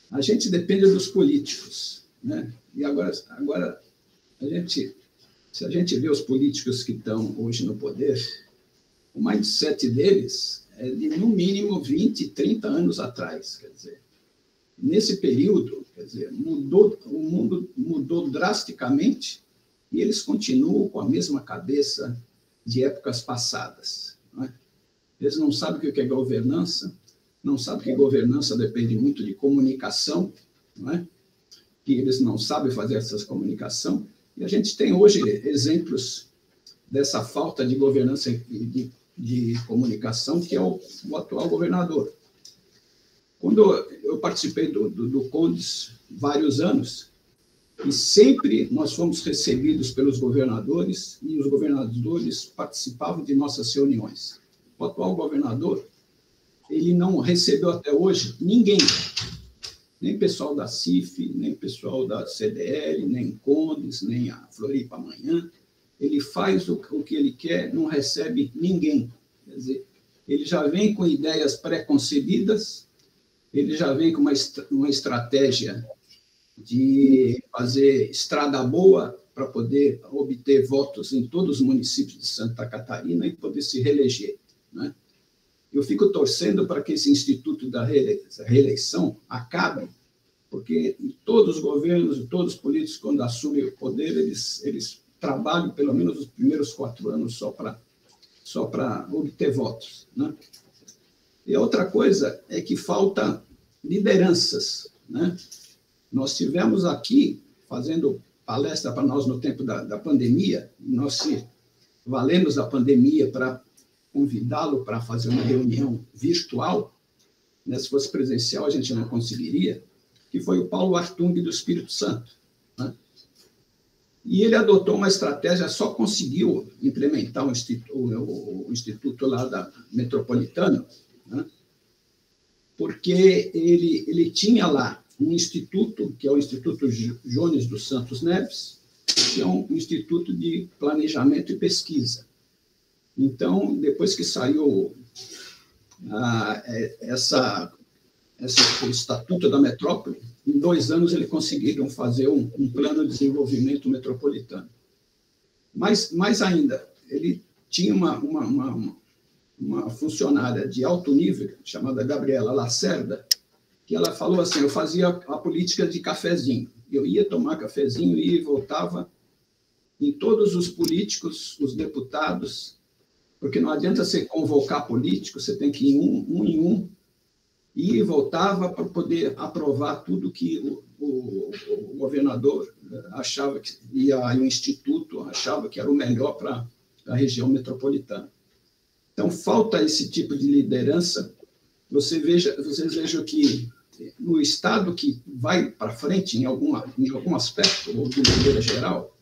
A gente depende dos políticos, né? E agora se a gente vê os políticos que estão hoje no poder, o mindset deles é de, no mínimo, 20, 30 anos atrás. Quer dizer, nesse período, quer dizer, o mundo mudou drasticamente e eles continuam com a mesma cabeça de épocas passadas. Não é? Eles não sabem o que é governança, não sabem que governança depende muito de comunicação, não é? Que eles não sabem fazer essa comunicação. E a gente tem hoje exemplos dessa falta de governança e de comunicação, que é o atual governador. Quando eu participei do CONDES vários anos, e sempre nós fomos recebidos pelos governadores, e os governadores participavam de nossas reuniões. O atual governador, ele não recebeu até hoje ninguém, nem pessoal da CIF, nem pessoal da CDL, nem CONDES, nem a Floripa Amanhã. Ele faz o que ele quer, não recebe ninguém. Quer dizer, ele já vem com ideias pré-concebidas, ele já vem com uma estratégia de fazer estrada boa para poder obter votos em todos os municípios de Santa Catarina e poder se reeleger, né? Eu fico torcendo para que esse instituto da reeleição acabe, porque em todos os governos, todos os políticos, quando assumem o poder, eles trabalham pelo menos os primeiros 4 anos só para obter votos, né? E outra coisa é que falta lideranças, né? Nós tivemos aqui, fazendo palestra para nós no tempo da pandemia, nós se valemos da pandemia para convidá-lo para fazer uma reunião virtual, né? Se fosse presencial a gente não conseguiria, que foi o Paulo Artung do Espírito Santo, né? E ele adotou uma estratégia, só conseguiu implementar o instituto lá da Metropolitana, né? Porque ele tinha lá um instituto, que é o Instituto Jones dos Santos Neves, que é um instituto de planejamento e pesquisa. Então, depois que saiu o Estatuto da Metrópole, em 2 anos eles conseguiram fazer um plano de desenvolvimento metropolitano. Mas, mais ainda, ele tinha uma funcionária de alto nível, chamada Gabriela Lacerda, que ela falou assim: eu fazia a política de cafezinho. Eu ia tomar cafezinho, ia e voltava em todos os políticos, os deputados, porque não adianta você convocar políticos, você tem que ir um em um, e voltava para poder aprovar tudo que o governador achava que e o Instituto achava que era o melhor para a região metropolitana. Então, falta esse tipo de liderança. Vocês vejam que no Estado que vai para frente em algum aspecto, ou de maneira geral,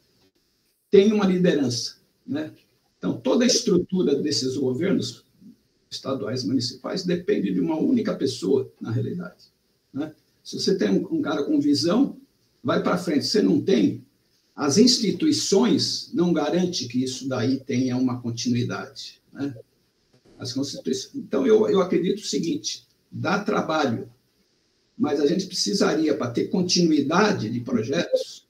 tem uma liderança, né? Então, toda a estrutura desses governos estaduais e municipais depende de uma única pessoa, na realidade, né? Se você tem um cara com visão, vai para frente. Se você não tem, as instituições não garantem que isso daí tenha uma continuidade, né? As constituições. Então, eu acredito o seguinte, dá trabalho, mas a gente precisaria, para ter continuidade de projetos,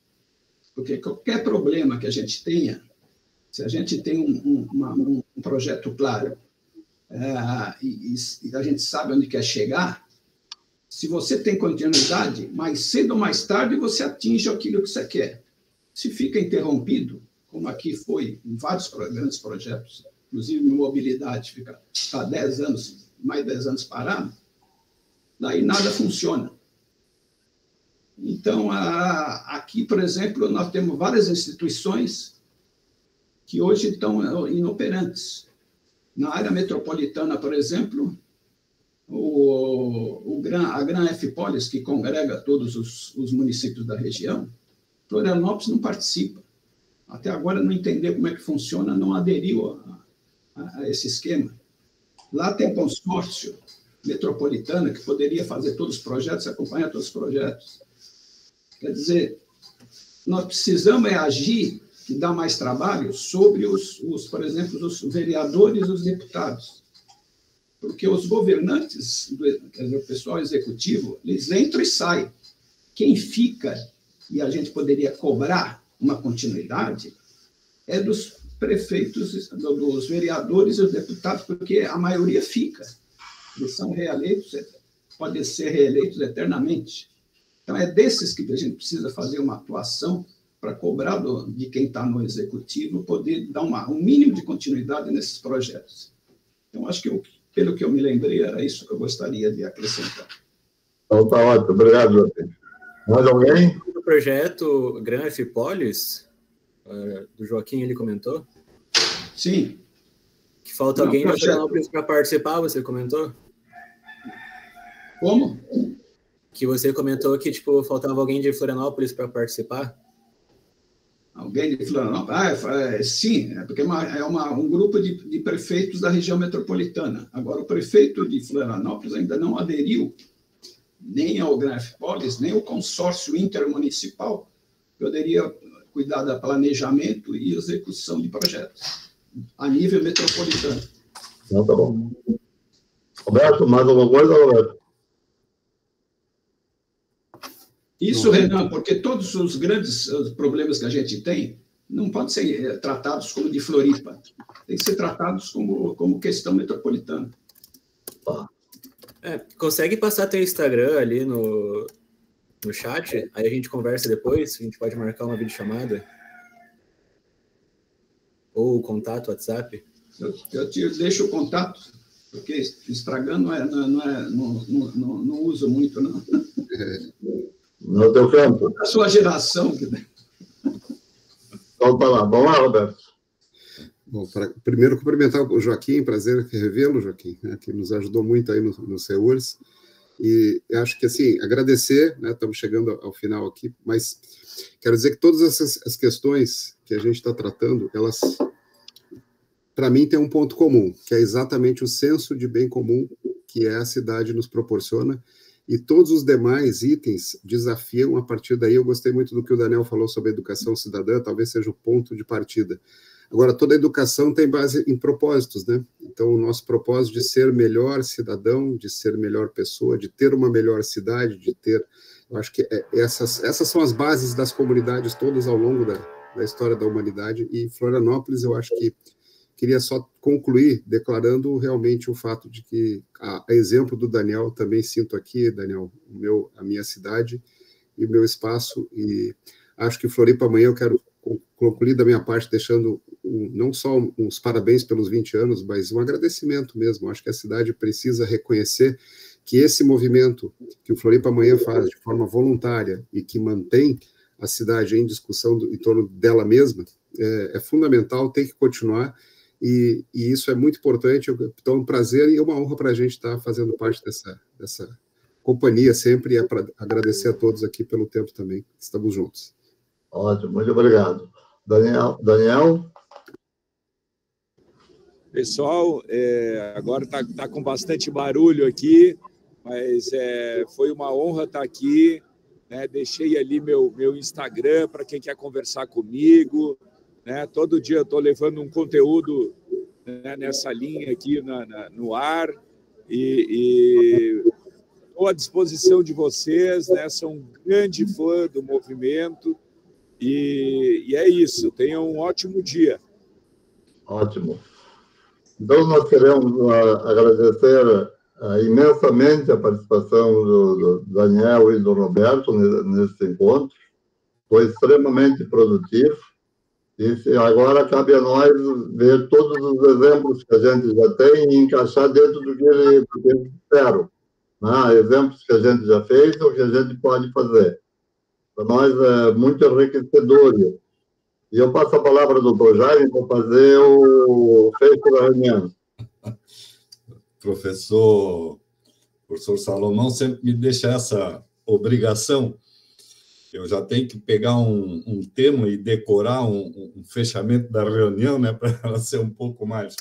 porque qualquer problema que a gente tenha, se a gente tem um projeto claro, e a gente sabe onde quer chegar, se você tem continuidade, mais cedo ou mais tarde você atinge aquilo que você quer. Se fica interrompido, como aqui foi em vários grandes projetos, inclusive mobilidade, fica há 10 anos, mais de 10 anos parado, daí nada funciona. Então, aqui, por exemplo, nós temos várias instituições que hoje estão inoperantes. Na área metropolitana, por exemplo, a Gran F-Polis, que congrega todos os municípios da região, Florianópolis não participa. Até agora não entendeu como é que funciona, não aderiu a esse esquema. Lá tem consórcio metropolitana, que poderia fazer todos os projetos, acompanhar todos os projetos. Quer dizer, nós precisamos agir e dar mais trabalho sobre por exemplo, os vereadores e os deputados. Porque os governantes, quer dizer, o pessoal executivo, eles entram e saem. Quem fica, e a gente poderia cobrar uma continuidade, é dos prefeitos, dos vereadores e dos deputados, porque a maioria fica. Eles são reeleitos, podem ser reeleitos eternamente. Então, é desses que a gente precisa fazer uma atuação para cobrar de quem está no executivo, poder dar um mínimo de continuidade nesses projetos. Então, acho que, pelo que eu me lembrei, era isso que eu gostaria de acrescentar. Então, tá ótimo. Obrigado, Joaquim. Mais alguém? O projeto Gran F-Polis, do Joaquim, ele comentou? Sim. Que falta alguém de Florianópolis para participar, você comentou? Como? Que você comentou que, tipo, faltava alguém de Florianópolis para participar? Alguém de Florianópolis? Sim, porque é um grupo de prefeitos da região metropolitana. Agora, o prefeito de Florianópolis ainda não aderiu nem ao Gran F-Polis, nem ao consórcio intermunicipal, que poderia cuidar do planejamento e execução de projetos a nível metropolitano. Não, tá bom. Roberto, mais alguma coisa, Roberto? Isso, Renan, porque todos os grandes problemas que a gente tem não podem ser tratados como de Floripa. Tem que ser tratados como questão metropolitana. Consegue passar teu Instagram ali no chat? Aí a gente conversa depois, a gente pode marcar uma videochamada. Ou o contato, WhatsApp. Eu te deixo o contato, porque estragando não uso muito, não. No teu campo. A sua geração. Então, tá lá. Vamos lá, Roberto. Bom, primeiro cumprimentar o Joaquim, prazer revê-lo, Joaquim, né, que nos ajudou muito aí no CEURS. E acho que, assim, agradecer, né, estamos chegando ao final aqui, mas quero dizer que todas as questões que a gente está tratando, elas, para mim, têm um ponto comum, que é exatamente o senso de bem comum que a cidade nos proporciona, e todos os demais itens desafiam a partir daí. Eu gostei muito do que o Daniel falou sobre a educação cidadã, talvez seja o ponto de partida. Agora, toda educação tem base em propósitos, né? Então, o nosso propósito de ser melhor cidadão, de ser melhor pessoa, de ter uma melhor cidade, de ter... Eu acho que essas são as bases das comunidades todas ao longo da história da humanidade, e Florianópolis, eu acho que queria só concluir declarando realmente o fato de que, a exemplo do Daniel, também sinto aqui, Daniel, a minha cidade e o meu espaço, e acho que Floripa amanhã eu quero concluir da minha parte deixando não só uns parabéns pelos 20 anos, mas um agradecimento mesmo. Acho que a cidade precisa reconhecer que esse movimento que o Floripa amanhã faz de forma voluntária e que mantém a cidade em discussão em torno dela mesma, é fundamental, tem que continuar, e isso é muito importante. Então, é um prazer e uma honra para a gente estar fazendo parte dessa companhia sempre, e é para agradecer a todos aqui pelo tempo também. Estamos juntos. Ótimo, muito obrigado. Daniel? Pessoal, agora está com bastante barulho aqui, mas foi uma honra estar aqui, né? Deixei ali meu Instagram para quem quer conversar comigo, né? Todo dia eu estou levando um conteúdo, né, nessa linha aqui no ar, e estou à disposição de vocês, né? Sou um grande fã do movimento, e é isso. Tenham um ótimo dia. Ótimo. Então, nós queremos agradecer imensamente a participação do Daniel e do Roberto nesse encontro. Foi extremamente produtivo. E agora cabe a nós ver todos os exemplos que a gente já tem e encaixar dentro do que eles esperam. Né? Exemplos que a gente já fez ou que a gente pode fazer. Para nós é muito enriquecedor. E eu passo a palavra ao doutor Jaime para fazer o fecho da reunião. Professor Salomão sempre me deixa essa obrigação. Eu já tenho que pegar um tema e decorar um fechamento da reunião, né, para ela ser um pouco mais.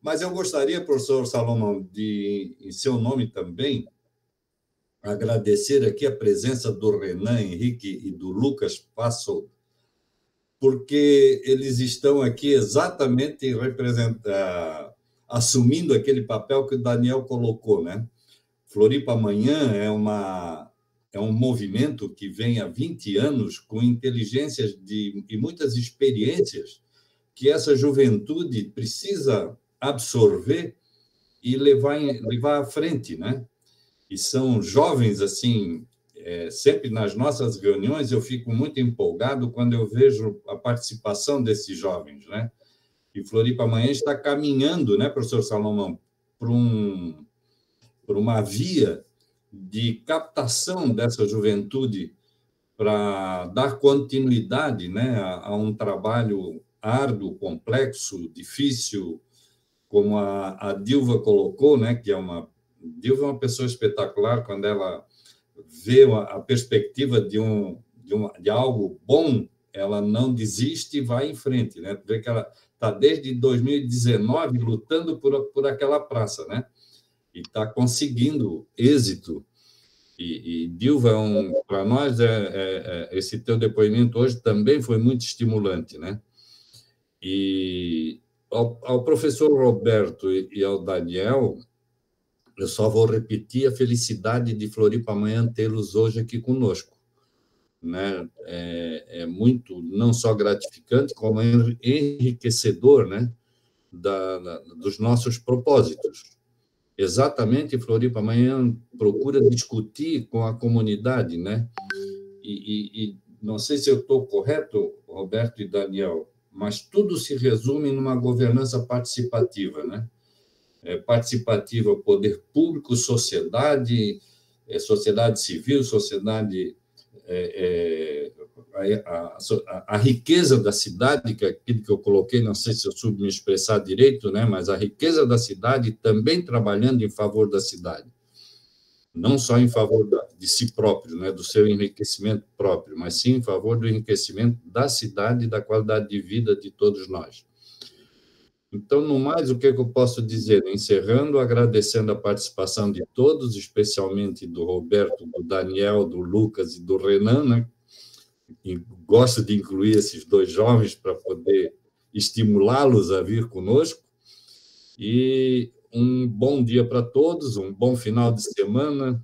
Mas eu gostaria, professor Salomão, de, em seu nome também, agradecer aqui a presença do Renan Henrique e do Lucas Passo, porque eles estão aqui exatamente assumindo aquele papel que o Daniel colocou, né? Floripa Amanhã é um movimento que vem há 20 anos com inteligências e muitas experiências que essa juventude precisa absorver e levar à frente, né? E são jovens, assim, sempre nas nossas reuniões eu fico muito empolgado quando eu vejo a participação desses jovens, né? E Floripa Amanhã está caminhando, né, professor Salomão, por uma via de captação dessa juventude para dar continuidade, né, a um trabalho árduo, complexo, difícil, como a Dilva colocou, né, que Dilva é uma pessoa espetacular quando ela vê a perspectiva de algo bom, ela não desiste e vai em frente, né? Vê que ela está desde 2019 lutando por aquela praça, né? E está conseguindo êxito. E Dilva, para nós, esse teu depoimento hoje também foi muito estimulante, né? E ao professor Roberto e ao Daniel, eu só vou repetir a felicidade de Floripa Amanhã tê-los hoje aqui conosco, né? É muito, não só gratificante, como enriquecedor, né? Dos nossos propósitos. Exatamente, Floripa Amanhã procura discutir com a comunidade, né? E não sei se eu estou correto, Roberto e Daniel, mas tudo se resume numa governança participativa, né? Participativa, poder público, sociedade, sociedade civil, sociedade... A riqueza da cidade, que é aquilo que eu coloquei, não sei se eu soube me expressar direito, né? Mas a riqueza da cidade também trabalhando em favor da cidade. Não só em favor de si próprio, né? Do seu enriquecimento próprio, mas sim em favor do enriquecimento da cidade e da qualidade de vida de todos nós. Então, no mais, o que eu posso dizer? Encerrando, agradecendo a participação de todos, especialmente do Roberto, do Daniel, do Lucas e do Renan, né? E gosto de incluir esses dois jovens para poder estimulá-los a vir conosco. E um bom dia para todos, um bom final de semana,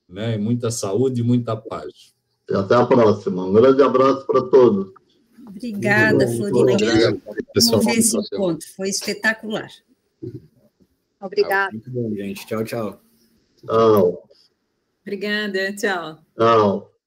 né? Muita saúde e muita paz. E até a próxima. Um grande abraço para todos. Obrigada, Floripa. Vamos ver esse encontro. Foi espetacular. Obrigada. Muito bom, gente. Tchau, tchau. Tchau. Obrigada, tchau. Tchau.